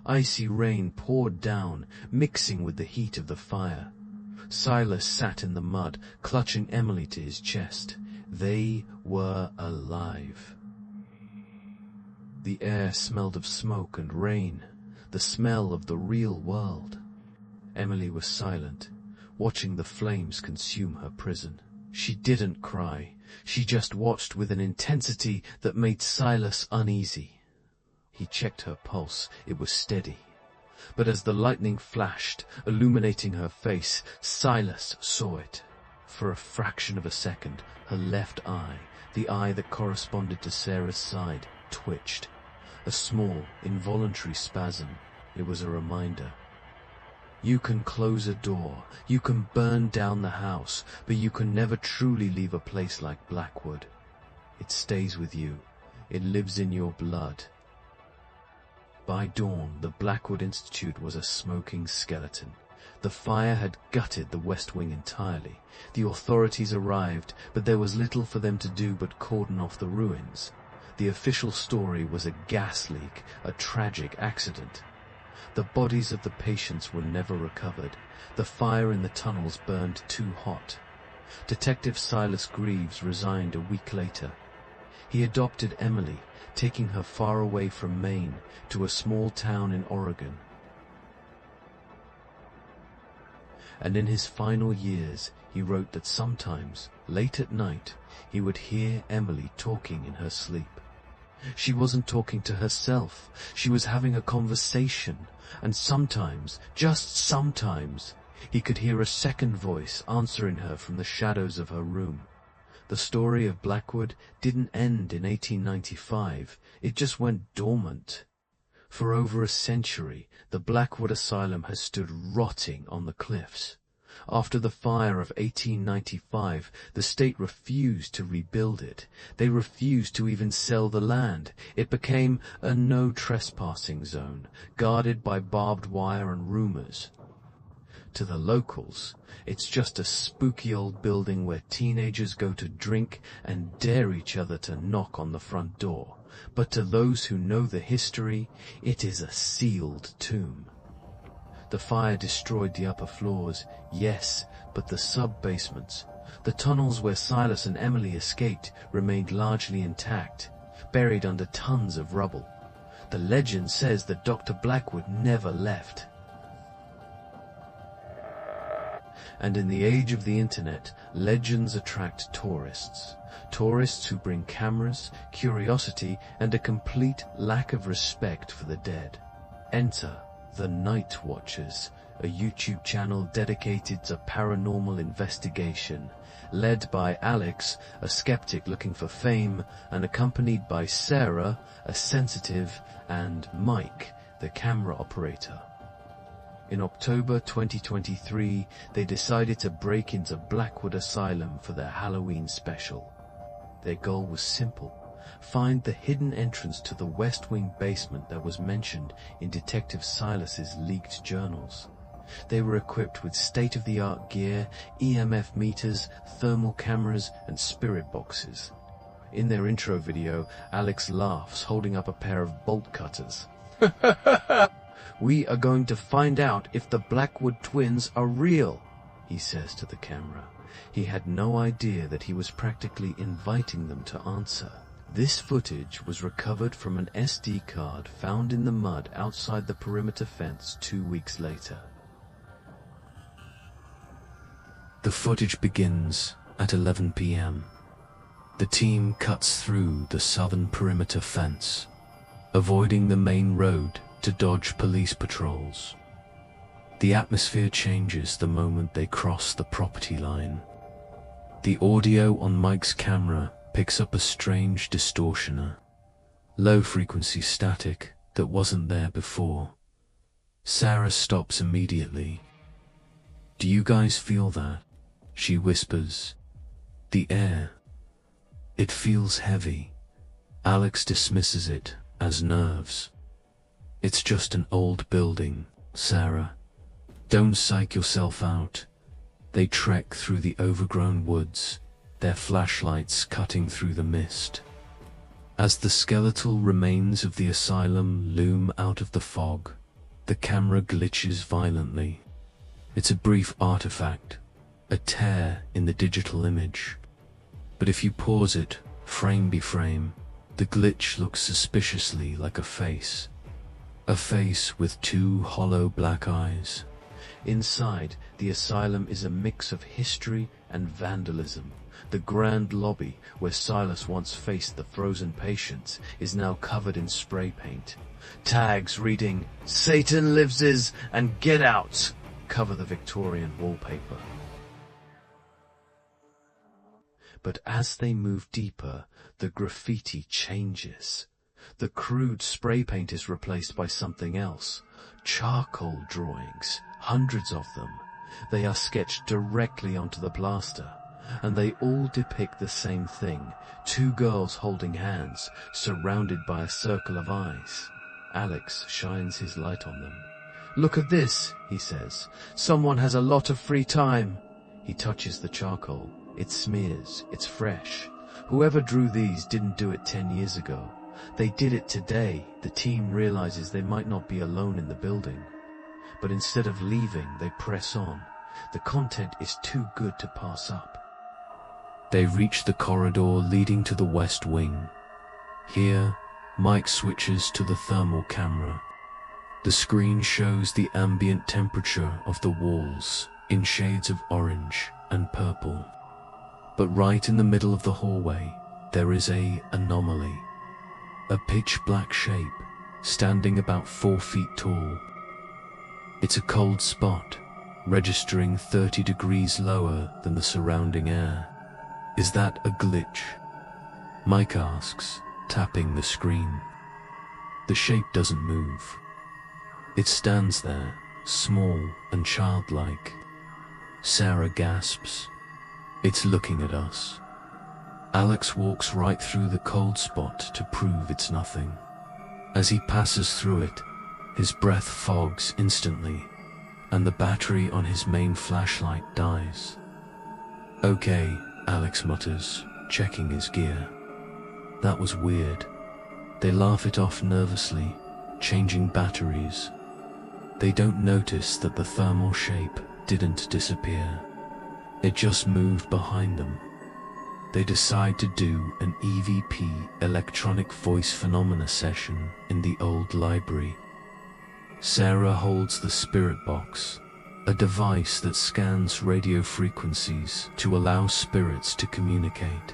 Icy rain poured down, mixing with the heat of the fire. Silas sat in the mud, clutching Emily to his chest. They were alive. The air smelled of smoke and rain, the smell of the real world. Emily was silent, watching the flames consume her prison. She didn't cry. She just watched with an intensity that made Silas uneasy. He checked her pulse. It was steady. But as the lightning flashed, illuminating her face, Silas saw it. For a fraction of a second, her left eye, the eye that corresponded to Sarah's side, twitched. A small, involuntary spasm. It was a reminder. You can close a door, you can burn down the house, but you can never truly leave a place like Blackwood. It stays with you. It lives in your blood. By dawn, the Blackwood Institute was a smoking skeleton. The fire had gutted the West Wing entirely. The authorities arrived, but there was little for them to do but cordon off the ruins. The official story was a gas leak, a tragic accident. The bodies of the patients were never recovered. The fire in the tunnels burned too hot. Detective Silas Greaves resigned a week later. He adopted Emily, taking her far away from Maine to a small town in Oregon. And in his final years, he wrote that sometimes, late at night, he would hear Emily talking in her sleep. She wasn't talking to herself. She was having a conversation. And sometimes, just sometimes, he could hear a second voice answering her from the shadows of her room. The story of Blackwood didn't end in 1895. It just went dormant. For over a century, the Blackwood Asylum has stood rotting on the cliffs. After the fire of 1895, the state refused to rebuild it. They refused to even sell the land. It became a no-trespassing zone, guarded by barbed wire and rumors. To the locals, it's just a spooky old building where teenagers go to drink and dare each other to knock on the front door. But to those who know the history, it is a sealed tomb. The fire destroyed the upper floors, yes, but the sub-basements, the tunnels where Silas and Emily escaped, remained largely intact, buried under tons of rubble. The legend says that Dr. Blackwood never left. And in the age of the internet, legends attract tourists. Tourists who bring cameras, curiosity, and a complete lack of respect for the dead. Enter the Night Watchers, a YouTube channel dedicated to paranormal investigation, led by Alex, a skeptic looking for fame, and accompanied by Sarah, a sensitive, and Mike, the camera operator. In October 2023, they decided to break into Blackwood Asylum for their Halloween special. Their goal was simple: find the hidden entrance to the West Wing basement that was mentioned in Detective Silas's leaked journals. They were equipped with state-of-the-art gear, EMF meters, thermal cameras, and spirit boxes. In their intro video, Alex laughs, holding up a pair of bolt cutters. "We are going to find out if the Blackwood Twins are real," he says to the camera. He had no idea that he was practically inviting them to answer. This footage was recovered from an SD card found in the mud outside the perimeter fence 2 weeks later. The footage begins at 11 p.m. The team cuts through the southern perimeter fence, avoiding the main road to dodge police patrols. The atmosphere changes the moment they cross the property line. The audio on Mike's camera picks up a strange distortioner, low-frequency static that wasn't there before. Sarah stops immediately. "Do you guys feel that?" she whispers. "The air. It feels heavy." Alex dismisses it as nerves. "It's just an old building, Sarah. Don't psych yourself out." They trek through the overgrown woods, their flashlights cutting through the mist. As the skeletal remains of the asylum loom out of the fog, the camera glitches violently. It's a brief artifact, a tear in the digital image. But if you pause it, frame by frame, the glitch looks suspiciously like a face. A face with two hollow black eyes. Inside, the asylum is a mix of history and vandalism. The grand lobby, where Silas once faced the frozen patients, is now covered in spray paint. Tags reading, "Satan lives" and "Get out" cover the Victorian wallpaper. But as they move deeper, the graffiti changes. The crude spray paint is replaced by something else. Charcoal drawings, hundreds of them. They are sketched directly onto the plaster, and they all depict the same thing: two girls holding hands, surrounded by a circle of eyes. Alex shines his light on them. "Look at this," he says. "Someone has a lot of free time." He touches the charcoal. It smears. It's fresh. Whoever drew these didn't do it 10 years ago. They did it today. The team realizes they might not be alone in the building. But instead of leaving, they press on. The content is too good to pass up. They reach the corridor leading to the West Wing. Here, Mike switches to the thermal camera. The screen shows the ambient temperature of the walls in shades of orange and purple. But right in the middle of the hallway, there is an anomaly. A pitch-black shape, standing about 4 feet tall. It's a cold spot, registering 30 degrees lower than the surrounding air. "Is that a glitch?" Mike asks, tapping the screen. The shape doesn't move. It stands there, small and childlike. Sarah gasps. "It's looking at us." Alex walks right through the cold spot to prove it's nothing. As he passes through it, his breath fogs instantly, and the battery on his main flashlight dies. "Okay," Alex mutters, checking his gear. "That was weird." They laugh it off nervously, changing batteries. They don't notice that the thermal shape didn't disappear. It just moved behind them. They decide to do an EVP, electronic voice phenomena session in the old library. Sarah holds the spirit box, a device that scans radio frequencies to allow spirits to communicate.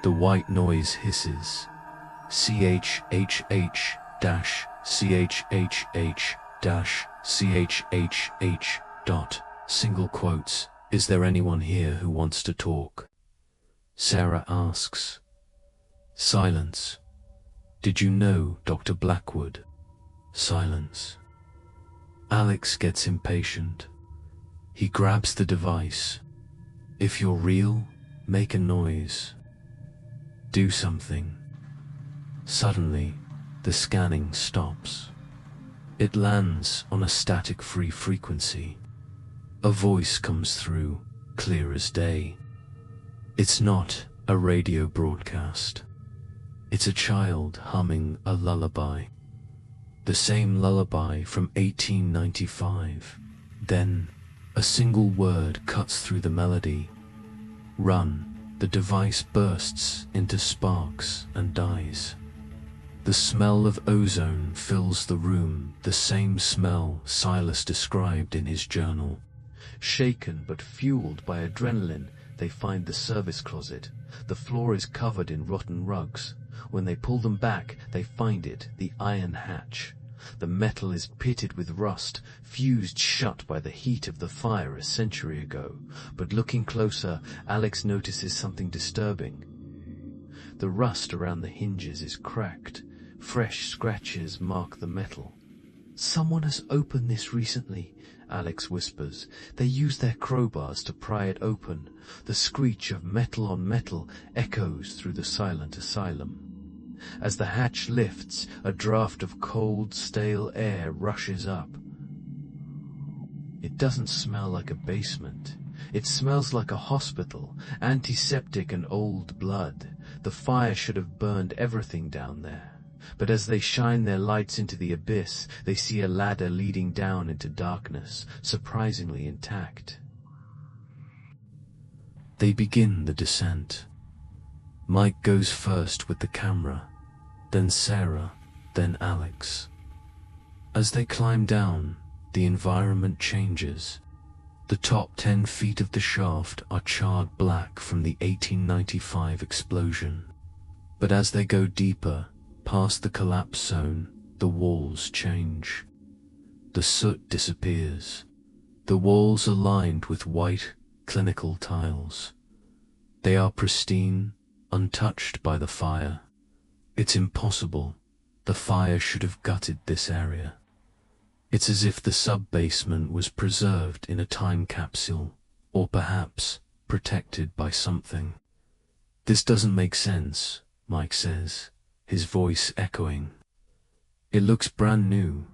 The white noise hisses, CHHH-CHHH-CHHH. CHHH. Single quotes. Is there anyone here who wants to talk? Sarah asks. Silence. Did you know Dr. Blackwood? Silence. Alex gets impatient. He grabs the device. If you're real, make a noise. Do something. Suddenly, the scanning stops. It lands on a static-free frequency. A voice comes through, clear as day. It's not a radio broadcast. It's a child humming a lullaby. The same lullaby from 1895. Then, a single word cuts through the melody. Run. The device bursts into sparks and dies. The smell of ozone fills the room, the same smell Silas described in his journal. Shaken but fueled by adrenaline, they find the service closet. The floor is covered in rotten rugs. When they pull them back, they find it, the iron hatch. The metal is pitted with rust, fused shut by the heat of the fire a century ago. But looking closer, Alex notices something disturbing. The rust around the hinges is cracked. Fresh scratches mark the metal. Someone has opened this recently, Alex whispers. They use their crowbars to pry it open. The screech of metal on metal echoes through the silent asylum. As the hatch lifts, a draft of cold, stale air rushes up. It doesn't smell like a basement. It smells like a hospital, antiseptic and old blood. The fire should have burned everything down there. But as they shine their lights into the abyss, they see a ladder leading down into darkness, surprisingly intact. They begin the descent. Mike goes first with the camera, then Sarah, then Alex. As they climb down, the environment changes. The top 10 feet of the shaft are charred black from the 1895 explosion. But as they go deeper, past the collapse zone, the walls change. The soot disappears. The walls are lined with white, clinical tiles. They are pristine, untouched by the fire. It's impossible. The fire should have gutted this area. It's as if the sub-basement was preserved in a time capsule, or perhaps protected by something. This doesn't make sense, Mike says, his voice echoing. It looks brand new.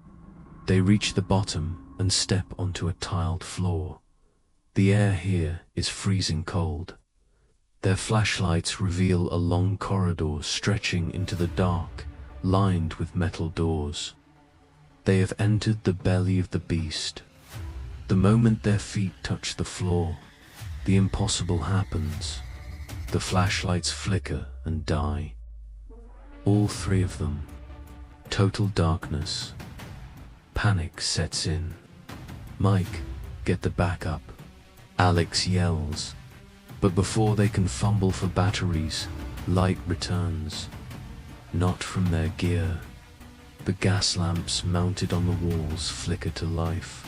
They reach the bottom and step onto a tiled floor. The air here is freezing cold. Their flashlights reveal a long corridor stretching into the dark, lined with metal doors. They have entered the belly of the beast. The moment their feet touch the floor, the impossible happens. The flashlights flicker and die. All three of them. Total darkness. Panic sets in. Mike, get the backup. Alex yells. But before they can fumble for batteries, light returns. Not from their gear. The gas lamps mounted on the walls flicker to life,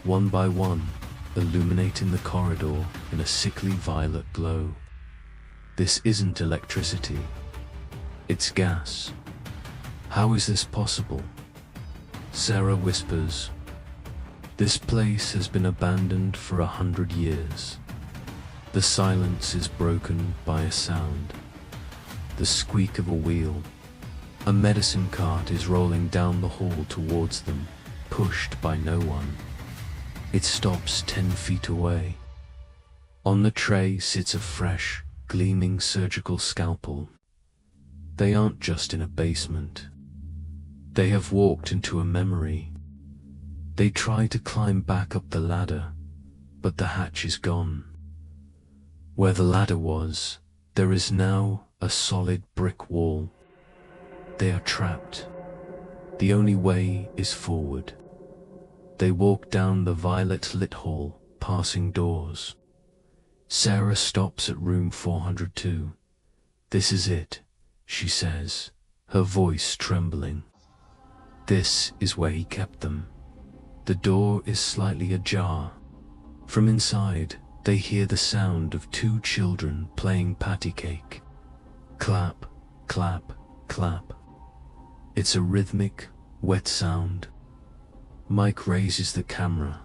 one by one, illuminating the corridor in a sickly violet glow. This isn't electricity. It's gas. How is this possible? Sarah whispers. This place has been abandoned for 100 years. The silence is broken by a sound. The squeak of a wheel. A medicine cart is rolling down the hall towards them, pushed by no one. It stops 10 feet away. On the tray sits a fresh, gleaming surgical scalpel. They aren't just in a basement. They have walked into a memory. They try to climb back up the ladder, but the hatch is gone. Where the ladder was, there is now a solid brick wall. They are trapped. The only way is forward. They walk down the violet-lit hall, passing doors. Sarah stops at room 402. This is it, she says, her voice trembling. This is where he kept them. The door is slightly ajar. From inside, they hear the sound of two children playing patty cake. Clap, clap, clap. It's a rhythmic, wet sound. Mike raises the camera.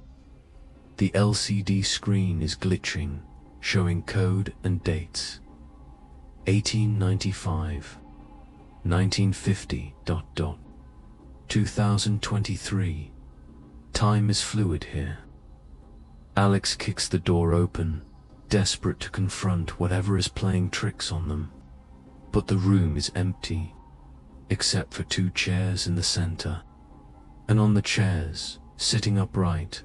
The LCD screen is glitching, showing code and dates. 1895, 1950, 2023. Time is fluid here. Alex kicks the door open, desperate to confront whatever is playing tricks on them. But the room is empty, except for two chairs in the center. And on the chairs, sitting upright,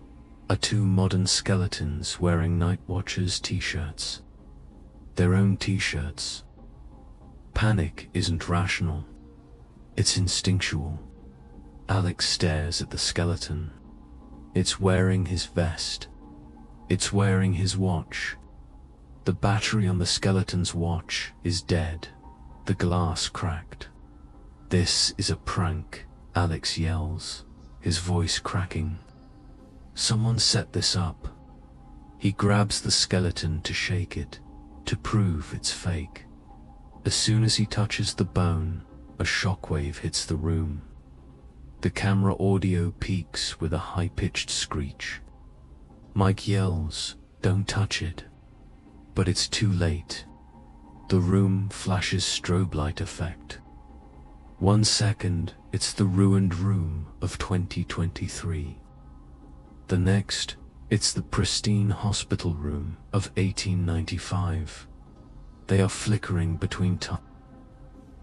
are two modern skeletons wearing Night Watchers t-shirts. Their own t-shirts. Panic isn't rational. It's instinctual. Alex stares at the skeleton. It's wearing his vest. It's wearing his watch. The battery on the skeleton's watch is dead. The glass cracked. "This is a prank," Alex yells, his voice cracking. "Someone set this up." He grabs the skeleton to shake it, to prove it's fake. As soon as he touches the bone, a shockwave hits the room. The camera audio peaks with a high-pitched screech. Mike yells, "Don't touch it." But it's too late. The room flashes strobe light effect. 1 second, it's the ruined room of 2023. The next, it's the pristine hospital room of 1895. They are flickering between time.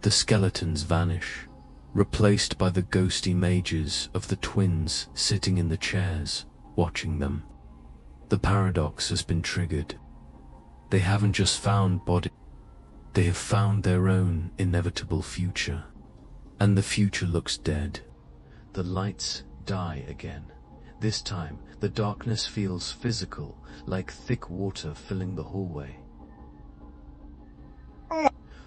The skeletons vanish, replaced by the ghosty images of the twins sitting in the chairs, watching them. The paradox has been triggered. They haven't just found bodies, they have found their own inevitable future. And the future looks dead. The lights die again. This time, the darkness feels physical, like thick water filling the hallway.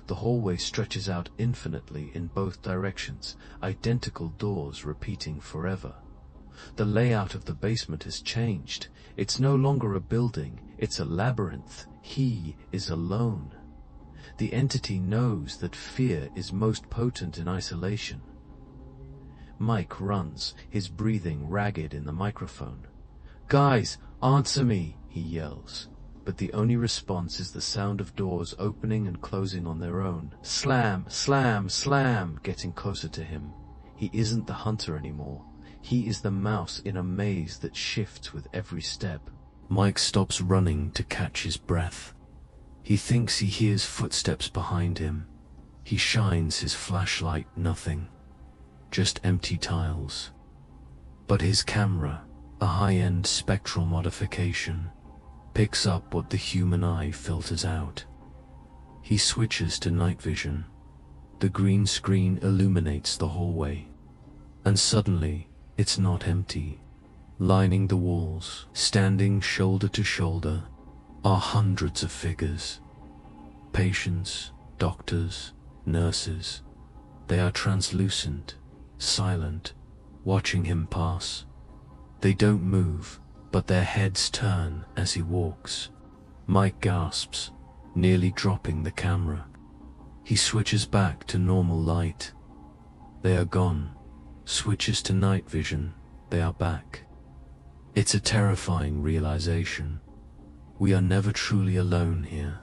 The hallway stretches out infinitely in both directions, identical doors repeating forever. The layout of the basement has changed. It's no longer a building, it's a labyrinth. He is alone. The entity knows that fear is most potent in isolation. Mike runs, his breathing ragged in the microphone. "Guys, answer me," he yells. But the only response is the sound of doors opening and closing on their own. Slam, slam, slam, getting closer to him. He isn't the hunter anymore. He is the mouse in a maze that shifts with every step. Mike stops running to catch his breath. He thinks he hears footsteps behind him. He shines his flashlight, nothing. Just empty tiles. But his camera, a high-end spectral modification, picks up what the human eye filters out. He switches to night vision. The green screen illuminates the hallway. And suddenly, it's not empty. Lining the walls, standing shoulder to shoulder, are hundreds of figures. Patients, doctors, nurses. They are translucent, silent, watching him pass. They don't move, but their heads turn as he walks. Mike gasps, nearly dropping the camera. He switches back to normal light. They are gone. Switches to night vision. They are back. It's a terrifying realization. We are never truly alone here.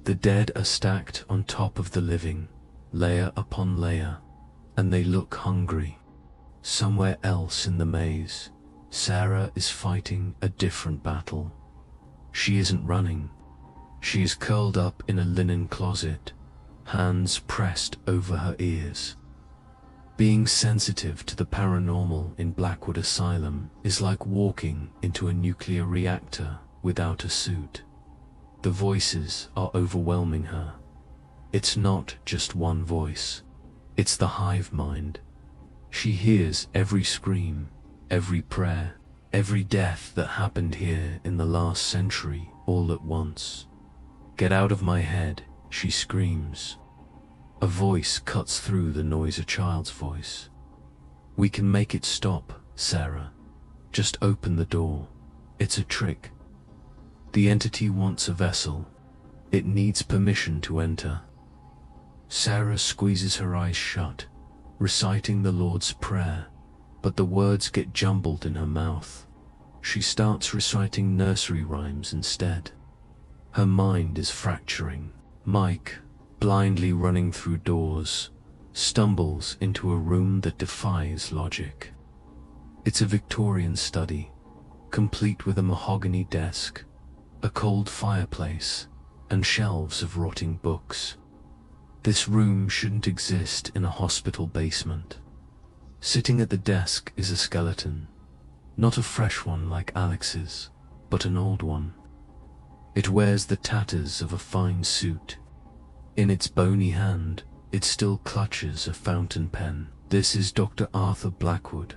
The dead are stacked on top of the living, layer upon layer, and they look hungry. Somewhere else in the maze, Sarah is fighting a different battle. She isn't running. She is curled up in a linen closet, hands pressed over her ears. Being sensitive to the paranormal in Blackwood Asylum is like walking into a nuclear reactor without a suit. The voices are overwhelming her. It's not just one voice. It's the hive mind. She hears every scream, every prayer, every death that happened here in the last century all at once. "Get out of my head," she screams. A voice cuts through the noise, a child's voice. "We can make it stop, Sarah. Just open the door. It's a trick. The entity wants a vessel. It needs permission to enter. Sarah squeezes her eyes shut, reciting the Lord's Prayer, but the words get jumbled in her mouth. She starts reciting nursery rhymes instead. Her mind is fracturing. Mike, blindly running through doors, stumbles into a room that defies logic. It's a Victorian study, complete with a mahogany desk, a cold fireplace, and shelves of rotting books. This room shouldn't exist in a hospital basement. Sitting at the desk is a skeleton, not a fresh one like Alex's, but an old one. It wears the tatters of a fine suit. In its bony hand, it still clutches a fountain pen. This is Dr. Arthur Blackwood.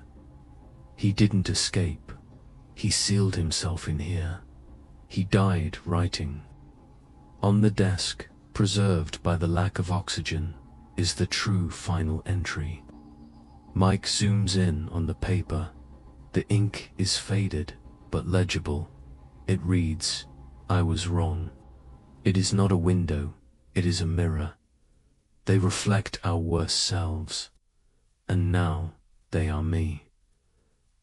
He didn't escape. He sealed himself in here. He died writing. On the desk, preserved by the lack of oxygen, is the true final entry. Mike zooms in on the paper. The ink is faded, but legible. It reads, "I was wrong. It is not a window, it is a mirror. They reflect our worst selves. And now they are me."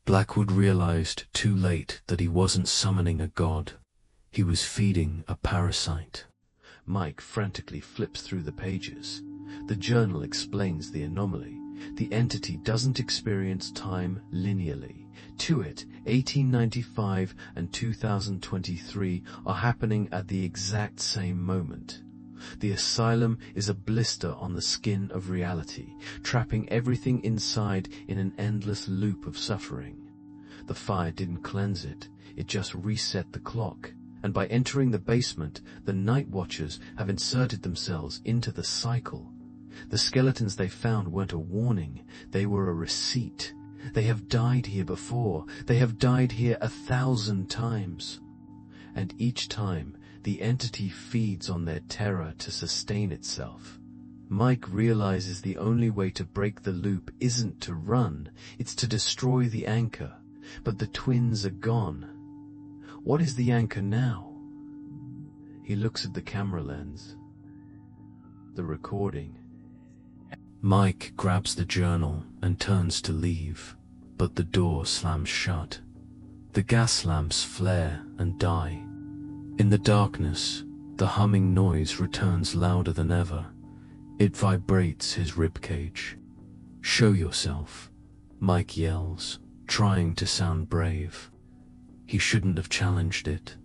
Blackwood realized too late that he wasn't summoning a god. He was feeding a parasite. Mike frantically flips through the pages. The journal explains the anomaly. The entity doesn't experience time linearly. To it, 1895 and 2023 are happening at the exact same moment. The asylum is a blister on the skin of reality, trapping everything inside in an endless loop of suffering. The fire didn't cleanse it, it just reset the clock. And by entering the basement, the night watchers have inserted themselves into the cycle. The skeletons they found weren't a warning, they were a receipt. They have died here before, they have died here 1,000 times. And each time, the entity feeds on their terror to sustain itself. Mike realizes the only way to break the loop isn't to run, it's to destroy the anchor. But the twins are gone. What is the anchor now? He looks at the camera lens. The recording. Mike grabs the journal and turns to leave, but the door slams shut. The gas lamps flare and die. In the darkness, the humming noise returns louder than ever. It vibrates his ribcage. "Show yourself," Mike yells, trying to sound brave. He shouldn't have challenged it.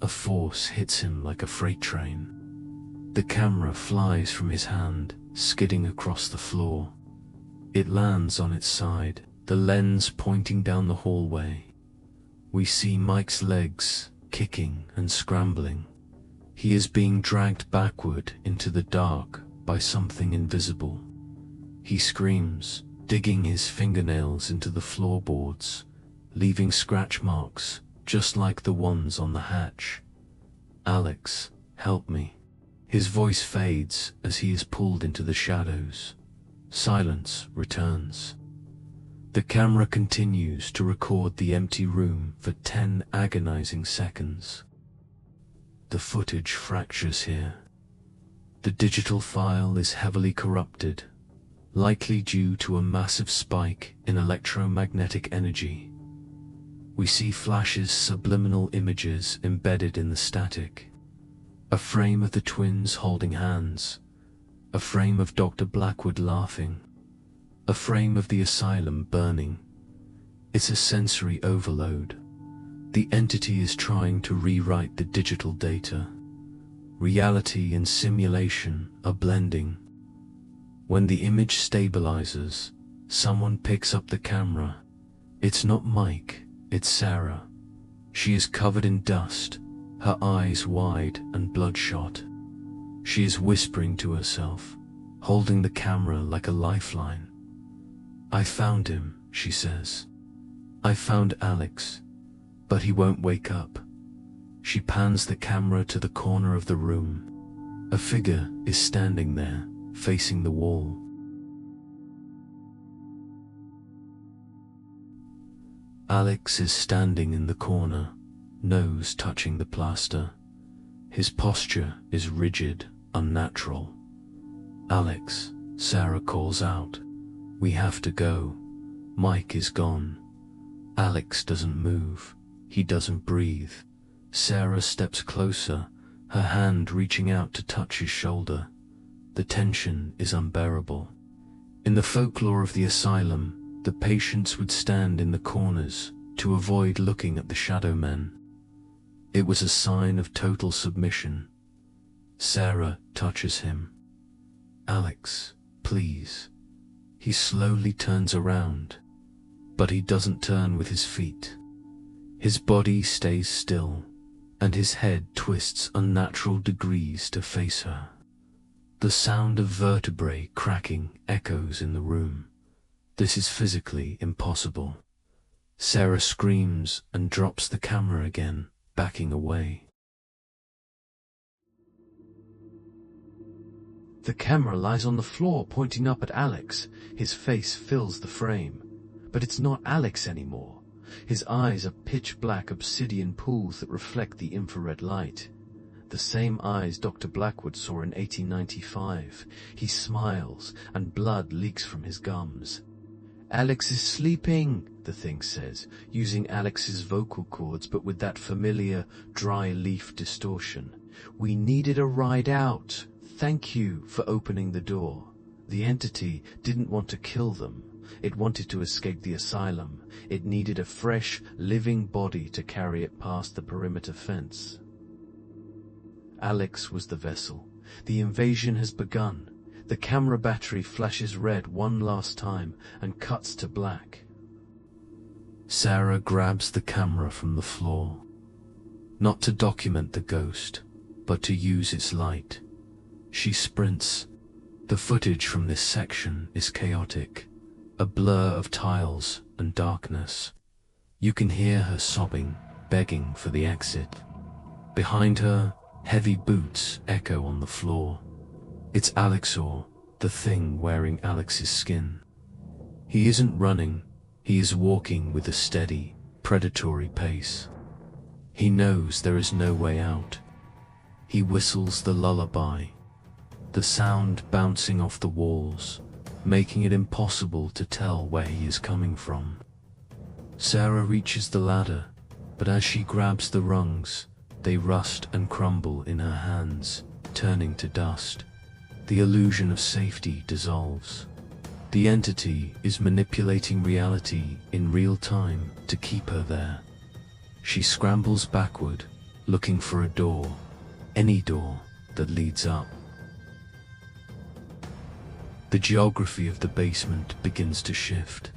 A force hits him like a freight train. The camera flies from his hand, skidding across the floor. It lands on its side, the lens pointing down the hallway. We see Mike's legs kicking and scrambling. He is being dragged backward into the dark by something invisible. He screams, digging his fingernails into the floorboards, leaving scratch marks just like the ones on the hatch. "Alex, help me." His voice fades as he is pulled into the shadows. Silence returns. The camera continues to record the empty room for 10 agonizing seconds. The footage fractures here. The digital file is heavily corrupted, likely due to a massive spike in electromagnetic energy. We see flashes, subliminal images embedded in the static. A frame of the twins holding hands. A frame of Dr. Blackwood laughing. A frame of the asylum burning. It's a sensory overload. The entity is trying to rewrite the digital data. Reality and simulation are blending. When the image stabilizes, someone picks up the camera. It's not Mike. It's Sarah. She is covered in dust, her eyes wide and bloodshot. She is whispering to herself, holding the camera like a lifeline. "I found him," she says. "I found Alex, but he won't wake up." She pans the camera to the corner of the room. A figure is standing there, facing the wall. Alex is standing in the corner, nose touching the plaster. His posture is rigid, unnatural. "Alex," Sarah calls out. "We have to go. Mike is gone." Alex doesn't move. He doesn't breathe. Sarah steps closer, her hand reaching out to touch his shoulder. The tension is unbearable. In the folklore of the asylum, the patients would stand in the corners to avoid looking at the shadow men. It was a sign of total submission. Sarah touches him. "Alex, please." He slowly turns around, but he doesn't turn with his feet. His body stays still, and his head twists unnatural degrees to face her. The sound of vertebrae cracking echoes in the room. This is physically impossible. Sarah screams and drops the camera again, backing away. The camera lies on the floor, pointing up at Alex. His face fills the frame. But it's not Alex anymore. His eyes are pitch-black obsidian pools that reflect the infrared light. The same eyes Dr. Blackwood saw in 1895. He smiles, and blood leaks from his gums. "Alex is sleeping," the thing says, using Alex's vocal cords but with that familiar dry leaf distortion. "We needed a ride out. Thank you for opening the door." The entity didn't want to kill them. It wanted to escape the asylum. It needed a fresh, living body to carry it past the perimeter fence. Alex was the vessel. The invasion has begun. The camera battery flashes red one last time and cuts to black. Sarah grabs the camera from the floor. Not to document the ghost, but to use its light. She sprints. The footage from this section is chaotic, a blur of tiles and darkness. You can hear her sobbing, begging for the exit. Behind her, heavy boots echo on the floor. It's Alexor, the thing wearing Alex's skin. He isn't running, he is walking with a steady, predatory pace. He knows there is no way out. He whistles the lullaby, the sound bouncing off the walls, making it impossible to tell where he is coming from. Sarah reaches the ladder, but as she grabs the rungs, they rust and crumble in her hands, turning to dust. The illusion of safety dissolves. The entity is manipulating reality in real time to keep her there. She scrambles backward, looking for a door, any door that leads up. The geography of the basement begins to shift.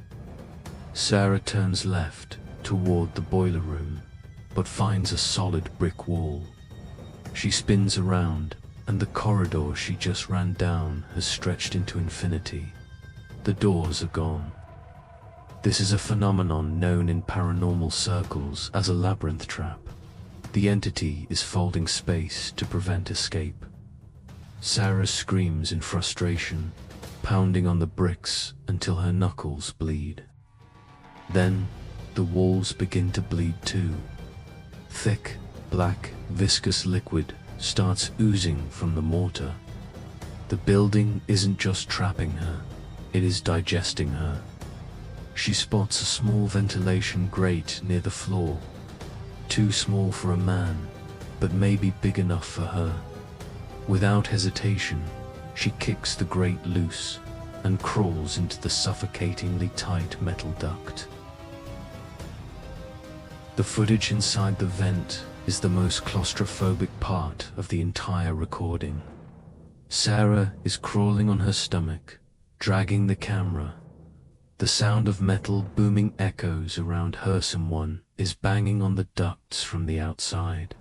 Sarah turns left toward the boiler room, but finds a solid brick wall. She spins around, and the corridor she just ran down has stretched into infinity. The doors are gone. This is a phenomenon known in paranormal circles as a labyrinth trap. The entity is folding space to prevent escape. Sarah screams in frustration, pounding on the bricks until her knuckles bleed. Then, the walls begin to bleed too. Thick, black, viscous liquid starts oozing from the mortar. The building isn't just trapping her, it is digesting her. She spots a small ventilation grate near the floor. Too small for a man, but maybe big enough for her. Without hesitation, she kicks the grate loose and crawls into the suffocatingly tight metal duct. The footage inside the vent is the most claustrophobic part of the entire recording. Sarah is crawling on her stomach, dragging the camera. The sound of metal booming echoes around her. Someone is banging on the ducts from the outside.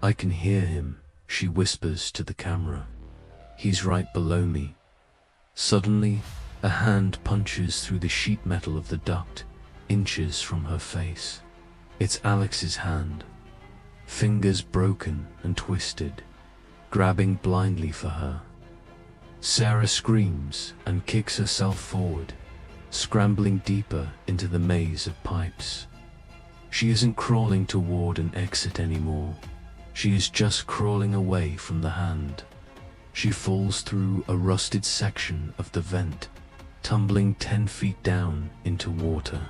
"I can hear him," she whispers to the camera. "He's right below me." Suddenly, a hand punches through the sheet metal of the duct, inches from her face. It's Alex's hand, fingers broken and twisted, grabbing blindly for her. Sarah screams and kicks herself forward. scrambling deeper into the maze of pipes. She isn't crawling toward an exit anymore. She is just crawling away from the hand. She falls through a rusted section of the vent, tumbling 10 feet down into water.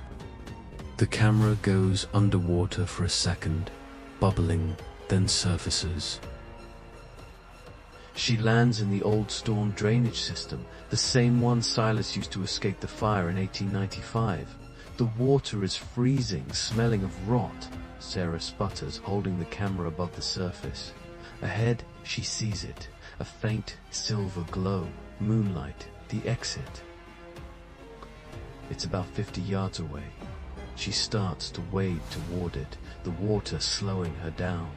The camera goes underwater for a second, bubbling, then surfaces. She lands in the old storm drainage system, the same one Silas used to escape the fire in 1895. The water is freezing, smelling of rot. Sarah sputters, holding the camera above the surface. Ahead, she sees it, a faint silver glow, moonlight, the exit. It's about 50 yards away. She starts to wade toward it, the water slowing her down.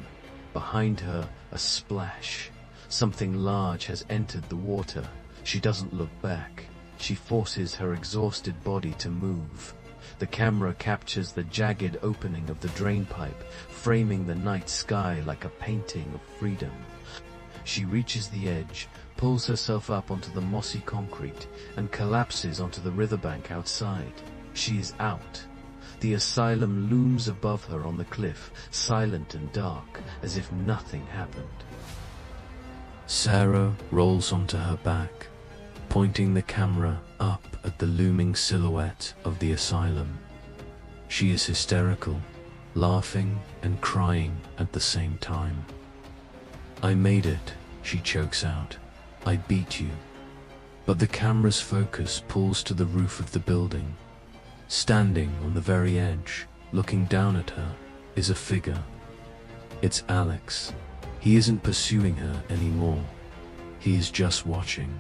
Behind her, a splash. Something large has entered the water. She doesn't look back. She forces her exhausted body to move. The camera captures the jagged opening of the drain pipe, framing the night sky like a painting of freedom. She reaches the edge, pulls herself up onto the mossy concrete, and collapses onto the riverbank outside. She is out. The asylum looms above her on the cliff, silent and dark, as if nothing happened. Sarah rolls onto her back, pointing the camera up at the looming silhouette of the asylum. She is hysterical, laughing and crying at the same time. "I made it," she chokes out. "I beat you." But the camera's focus pulls to the roof of the building. Standing on the very edge, looking down at her, is a figure. It's Alex. He isn't pursuing her anymore. He is just watching.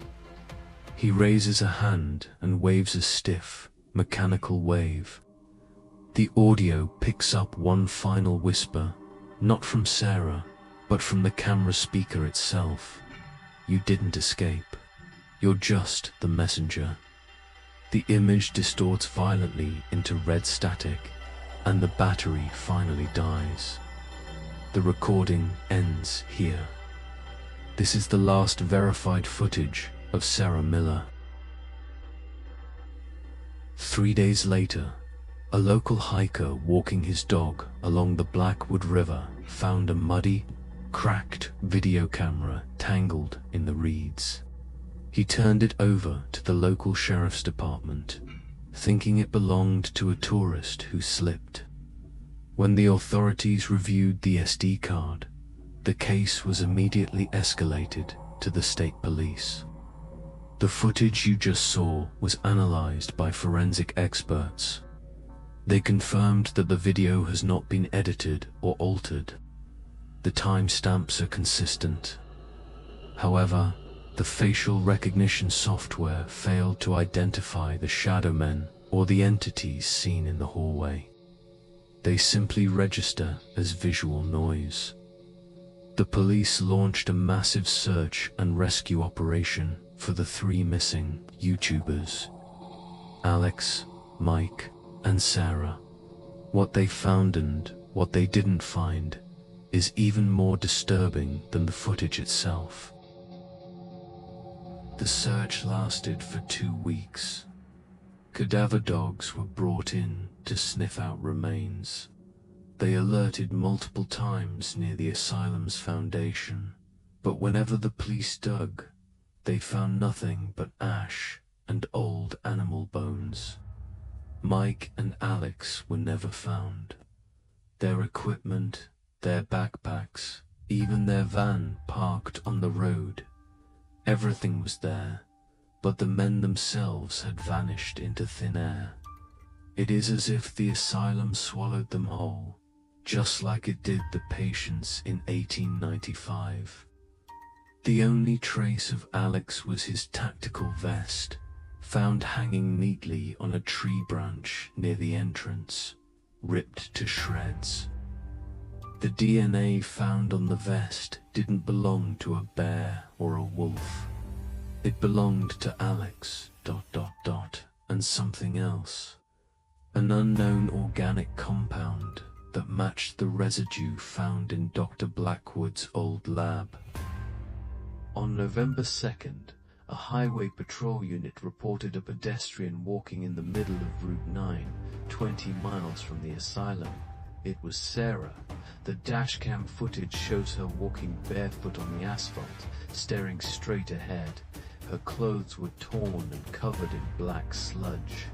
He raises a hand and waves a stiff, mechanical wave. The audio picks up one final whisper, not from Sarah, but from the camera speaker itself. "You didn't escape. You're just the messenger." The image distorts violently into red static, and the battery finally dies. The recording ends here. This is the last verified footage of Sarah Miller. 3 days later, a local hiker walking his dog along the Blackwood River found a muddy, cracked video camera tangled in the reeds. He turned it over to the local sheriff's department, thinking it belonged to a tourist who slipped. When the authorities reviewed the SD card, the case was immediately escalated to the state police. The footage you just saw was analyzed by forensic experts. They confirmed that the video has not been edited or altered. The timestamps are consistent. However, the facial recognition software failed to identify the shadow men or the entities seen in the hallway. They simply register as visual noise. The police launched a massive search and rescue operation for the 3 missing YouTubers: Alex, Mike, and Sarah. What they found and what they didn't find is even more disturbing than the footage itself. The search lasted for 2 weeks. Cadaver dogs were brought in to sniff out remains. They alerted multiple times near the asylum's foundation, but whenever the police dug, they found nothing but ash and old animal bones. Mike and Alex were never found. Their equipment, their backpacks, even their van parked on the road. Everything was there, but the men themselves had vanished into thin air. It is as if the asylum swallowed them whole, just like it did the patients in 1895. The only trace of Alex was his tactical vest, found hanging neatly on a tree branch near the entrance, ripped to shreds. The DNA found on the vest didn't belong to a bear or a wolf. It belonged to Alex, ... and something else. An unknown organic compound that matched the residue found in Dr. Blackwood's old lab. On November 2nd, a highway patrol unit reported a pedestrian walking in the middle of Route 9, 20 miles from the asylum. It was Sarah. The dashcam footage shows her walking barefoot on the asphalt, staring straight ahead. Her clothes were torn and covered in black sludge.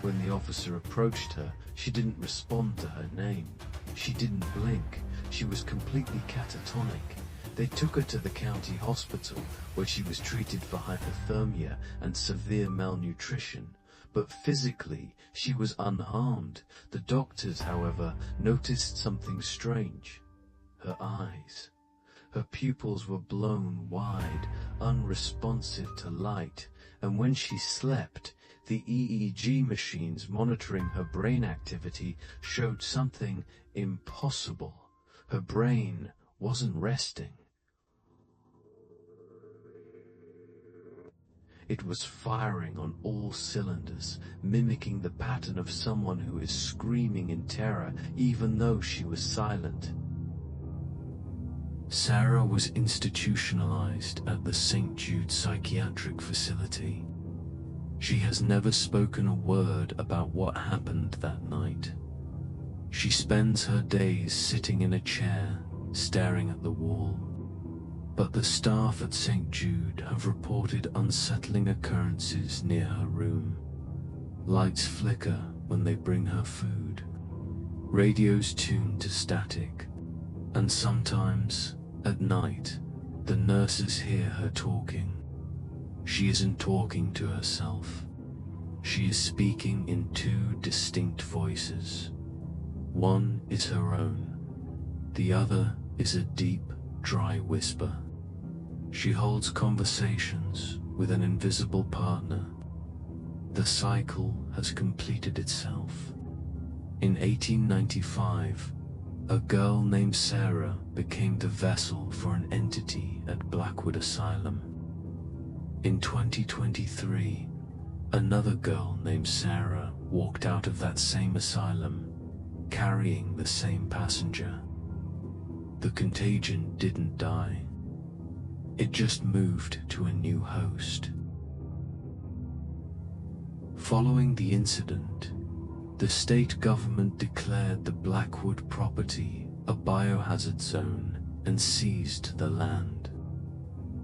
When the officer approached her, she didn't respond to her name. She didn't blink. She was completely catatonic. They took her to the county hospital, where she was treated for hypothermia and severe malnutrition. But physically, she was unharmed. The doctors, however, noticed something strange. Her eyes. Her pupils were blown wide, unresponsive to light, and when she slept, the EEG machines monitoring her brain activity showed something impossible. Her brain wasn't resting. It was firing on all cylinders, mimicking the pattern of someone who is screaming in terror, even though she was silent. Sarah was institutionalized at the St. Jude Psychiatric Facility. She has never spoken a word about what happened that night. She spends her days sitting in a chair, staring at the wall. But the staff at St. Jude have reported unsettling occurrences near her room. Lights flicker when they bring her food. Radios tuned to static. And sometimes, at night, the nurses hear her talking. She isn't talking to herself. She is speaking in two distinct voices. One is her own. The other is a deep, dry whisper. She holds conversations with an invisible partner. The cycle has completed itself. In 1895, a girl named Sarah became the vessel for an entity at Blackwood Asylum. In 2023, another girl named Sarah walked out of that same asylum, carrying the same passenger. The contagion didn't die. It just moved to a new host. Following the incident, the state government declared the Blackwood property a biohazard zone and seized the land.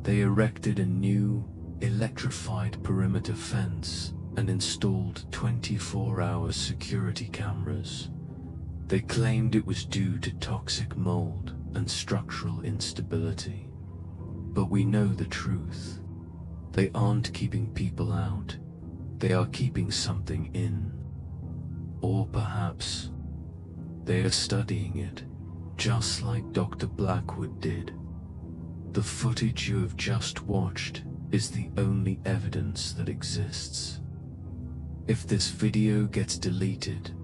They erected a new, electrified perimeter fence and installed 24-hour security cameras. They claimed it was due to toxic mold and structural instability. But we know the truth. They aren't keeping people out. They are keeping something in. Or perhaps they are studying it, just like Dr. Blackwood did. The footage you have just watched is the only evidence that exists. If this video gets deleted,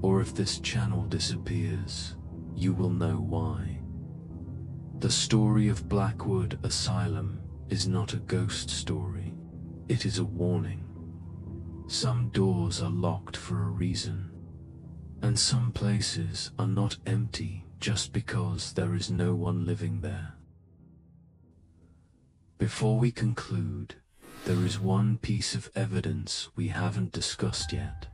or if this channel disappears, you will know why. The story of Blackwood Asylum is not a ghost story. It is a warning. Some doors are locked for a reason, and some places are not empty just because there is no one living there. Before we conclude, there is one piece of evidence we haven't discussed yet.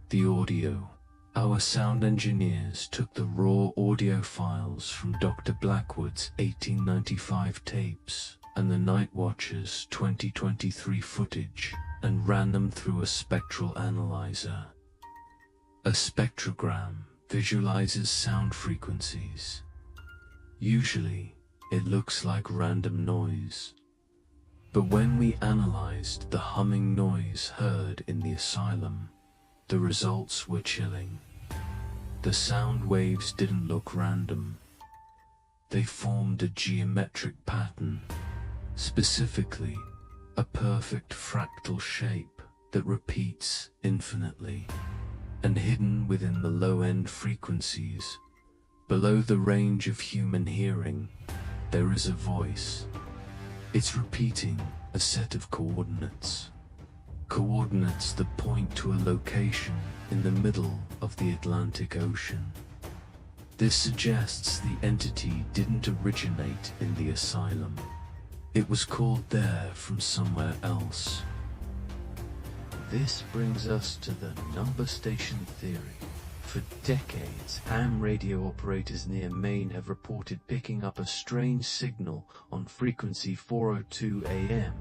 The audio. Our sound engineers took the raw audio files from Dr. Blackwood's 1895 tapes and the Night Watchers' 2023 footage and ran them through a spectral analyzer. A spectrogram visualizes sound frequencies. Usually, it looks like random noise. But when we analyzed the humming noise heard in the asylum, the results were chilling. The sound waves didn't look random. They formed a geometric pattern, specifically a perfect fractal shape that repeats infinitely. And hidden within the low-end frequencies, below the range of human hearing, there is a voice. It's repeating a set of coordinates. Coordinates that point to a location in the middle of the Atlantic Ocean. This suggests the entity didn't originate in the asylum. It was called there from somewhere else. This brings us to the number station theory. For decades, ham radio operators near Maine have reported picking up a strange signal on frequency 402 AM.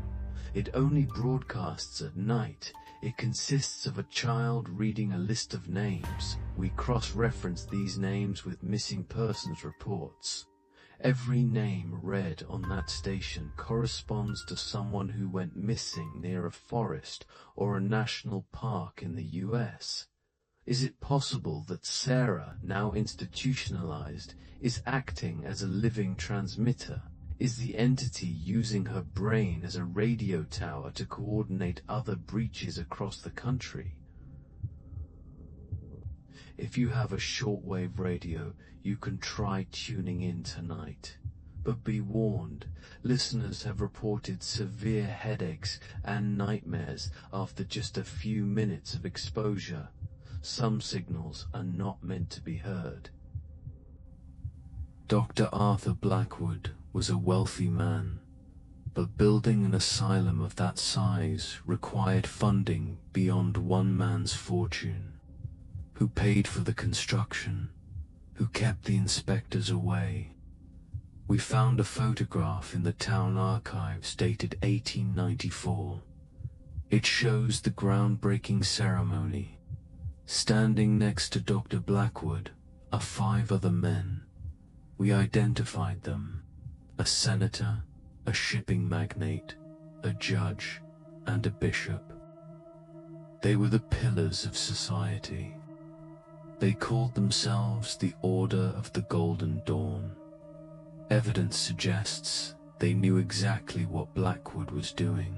It only broadcasts at night. It consists of a child reading a list of names. We cross-reference these names with missing persons reports. Every name read on that station corresponds to someone who went missing near a forest or a national park in the US. Is it possible that Sarah, now institutionalized, is acting as a living transmitter? Is the entity using her brain as a radio tower to coordinate other breaches across the country? If you have a shortwave radio, you can try tuning in tonight. But be warned, listeners have reported severe headaches and nightmares after just a few minutes of exposure. Some signals are not meant to be heard. Dr. Arthur Blackwood was a wealthy man, but building an asylum of that size required funding beyond one man's fortune. Who paid for the construction? Who kept the inspectors away? We found a photograph in the town archives dated 1894. It shows the groundbreaking ceremony. Standing next to Dr. Blackwood are 5 other men. We identified them: a senator, a shipping magnate, a judge, and a bishop. They were the pillars of society. They called themselves the Order of the Golden Dawn. Evidence suggests they knew exactly what Blackwood was doing.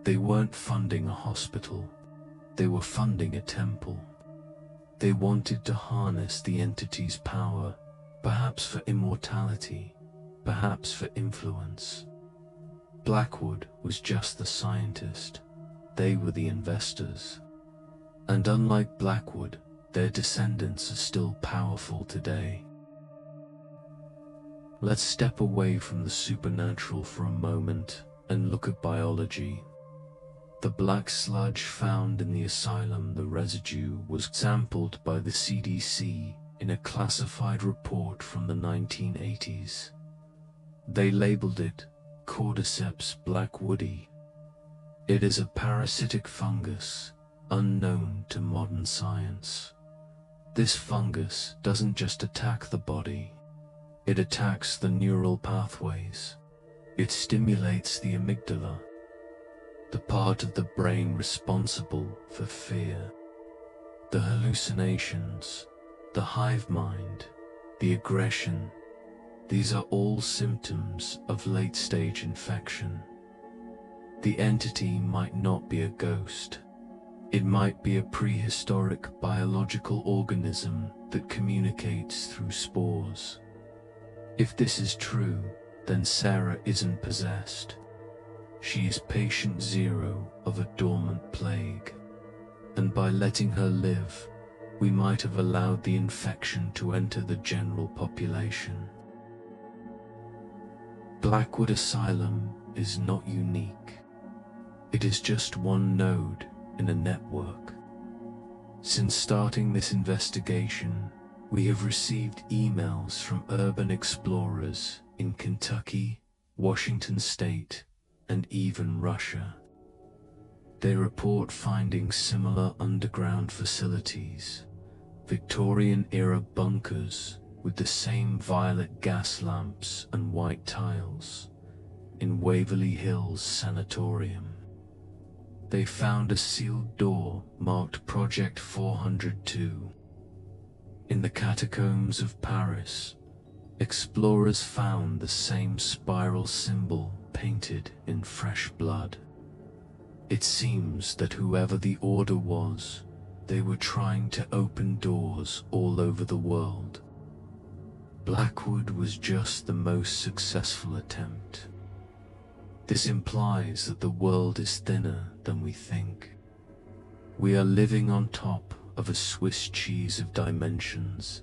They weren't funding a hospital. They were funding a temple. They wanted to harness the entity's power, perhaps for immortality, perhaps for influence. Blackwood was just the scientist. They were the investors. And unlike Blackwood, their descendants are still powerful today. Let's step away from the supernatural for a moment and look at biology. The black sludge found in the asylum, the residue, was sampled by the CDC in a classified report from the 1980s. They labeled it Cordyceps blackwoodi. It is a parasitic fungus unknown to modern science. This fungus doesn't just attack the body, it attacks the neural pathways. It stimulates the amygdala, the part of the brain responsible for fear. The hallucinations, the hive mind, the aggression, these are all symptoms of late-stage infection. The entity might not be a ghost. It might be a prehistoric biological organism that communicates through spores. If this is true, then Sarah isn't possessed. She is patient zero of a dormant plague. And by letting her live, we might have allowed the infection to enter the general population. Blackwood Asylum is not unique. It is just one node in a network. Since starting this investigation, we have received emails from urban explorers in Kentucky, Washington State, and even Russia. They report finding similar underground facilities, Victorian-era bunkers with the same violet gas lamps and white tiles, in Waverly Hills Sanatorium. They found a sealed door marked Project 402. In the catacombs of Paris, explorers found the same spiral symbol painted in fresh blood. It seems that whoever the order was, they were trying to open doors all over the world. Blackwood was just the most successful attempt. This implies that the world is thinner than we think. We are living on top of a Swiss cheese of dimensions,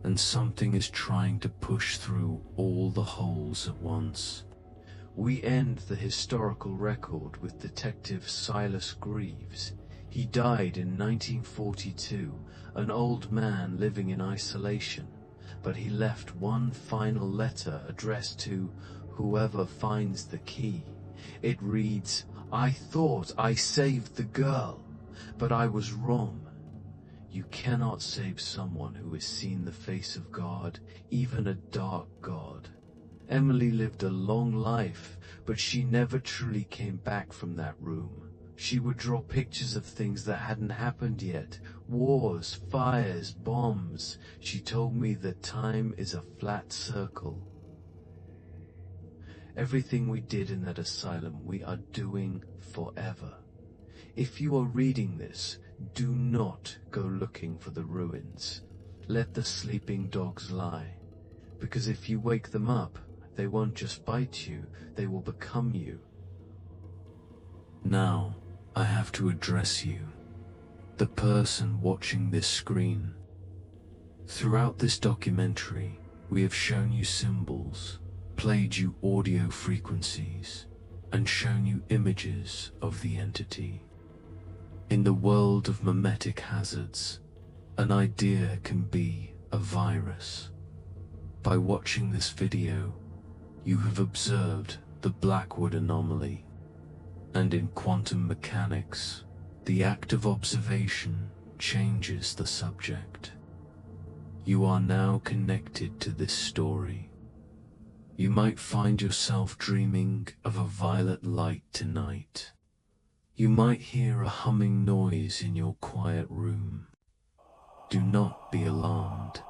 and something is trying to push through all the holes at once. We end the historical record with Detective Silas Greaves. He died in 1942, an old man living in isolation, but he left one final letter addressed to whoever finds the key. It reads, "I thought I saved the girl, but I was wrong." You cannot save someone who has seen the face of God, even a dark God. Emily lived a long life, but she never truly came back from that room. She would draw pictures of things that hadn't happened yet. Wars, fires, bombs. She told me that time is a flat circle. Everything we did in that asylum we are doing forever. If you are reading this, do not go looking for the ruins. Let the sleeping dogs lie. Because if you wake them up, they won't just bite you, they will become you. Now, I have to address you, the person watching this screen. Throughout this documentary, we have shown you symbols, played you audio frequencies, and shown you images of the entity. In the world of memetic hazards, an idea can be a virus. By watching this video, you have observed the Blackwood anomaly. And in quantum mechanics, the act of observation changes the subject. You are now connected to this story. You might find yourself dreaming of a violet light tonight. You might hear a humming noise in your quiet room. Do not be alarmed.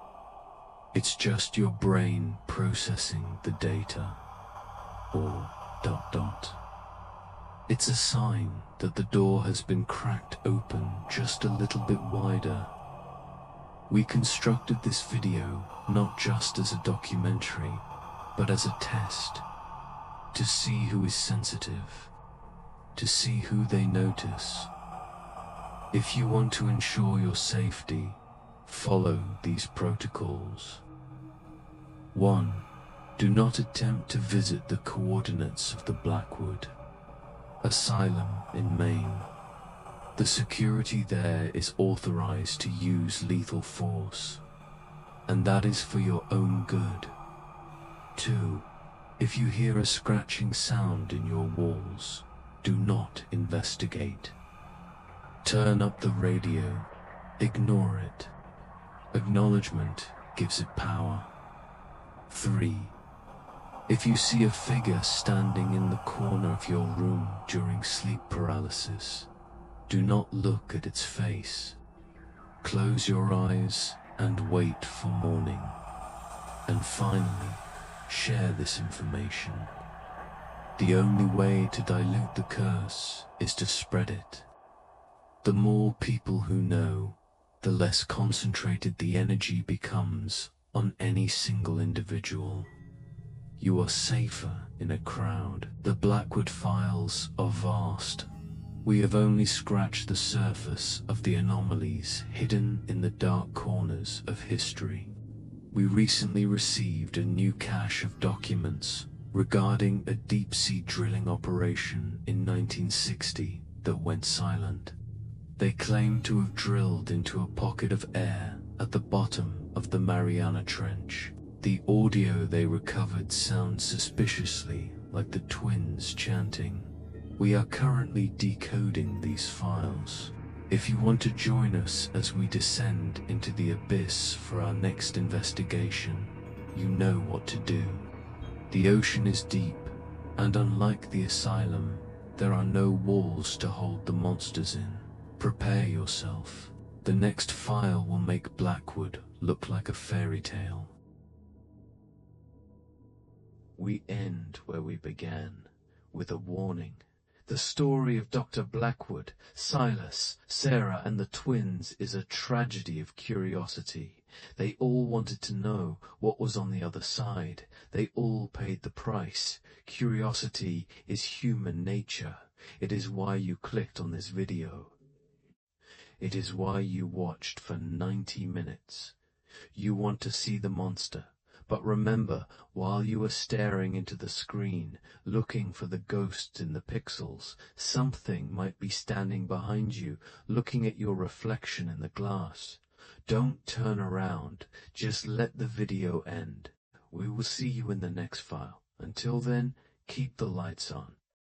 It's just your brain processing the data. Or ... It's a sign that the door has been cracked open just a little bit wider. We constructed this video not just as a documentary, but as a test, to see who is sensitive, to see who they notice. If you want to ensure your safety, follow these protocols. 1. Do not attempt to visit the coordinates of the Blackwood Asylum in Maine. The security there is authorized to use lethal force, and that is for your own good. 2. If you hear a scratching sound in your walls, do not investigate. Turn up the radio. Ignore it. Acknowledgement gives it power. 3. If you see a figure standing in the corner of your room during sleep paralysis, do not look at its face. Close your eyes and wait for morning. And finally, share this information. The only way to dilute the curse is to spread it. The more people who know, the less concentrated the energy becomes on any single individual. You are safer in a crowd. The Blackwood files are vast. We have only scratched the surface of the anomalies hidden in the dark corners of history. We recently received a new cache of documents regarding a deep-sea drilling operation in 1960 that went silent. They claim to have drilled into a pocket of air at the bottom of the Mariana Trench. The audio they recovered sounds suspiciously like the twins chanting. We are currently decoding these files. If you want to join us as we descend into the abyss for our next investigation, you know what to do. The ocean is deep, and unlike the asylum, there are no walls to hold the monsters in. Prepare yourself. The next file will make Blackwood look like a fairy tale. We end where we began, with a warning. The story of Dr. Blackwood, Silas, Sarah, and the twins is a tragedy of curiosity. They all wanted to know what was on the other side. They all paid the price. Curiosity is human nature. It is why you clicked on this video. It is why you watched for 90 minutes. You want to see the monster, But remember, while you are staring into the screen, looking for the ghosts in the pixels, something might be standing behind you, looking at your reflection in the glass. Don't turn around, just let the video end. We will see you in the next file. Until then, keep the lights on.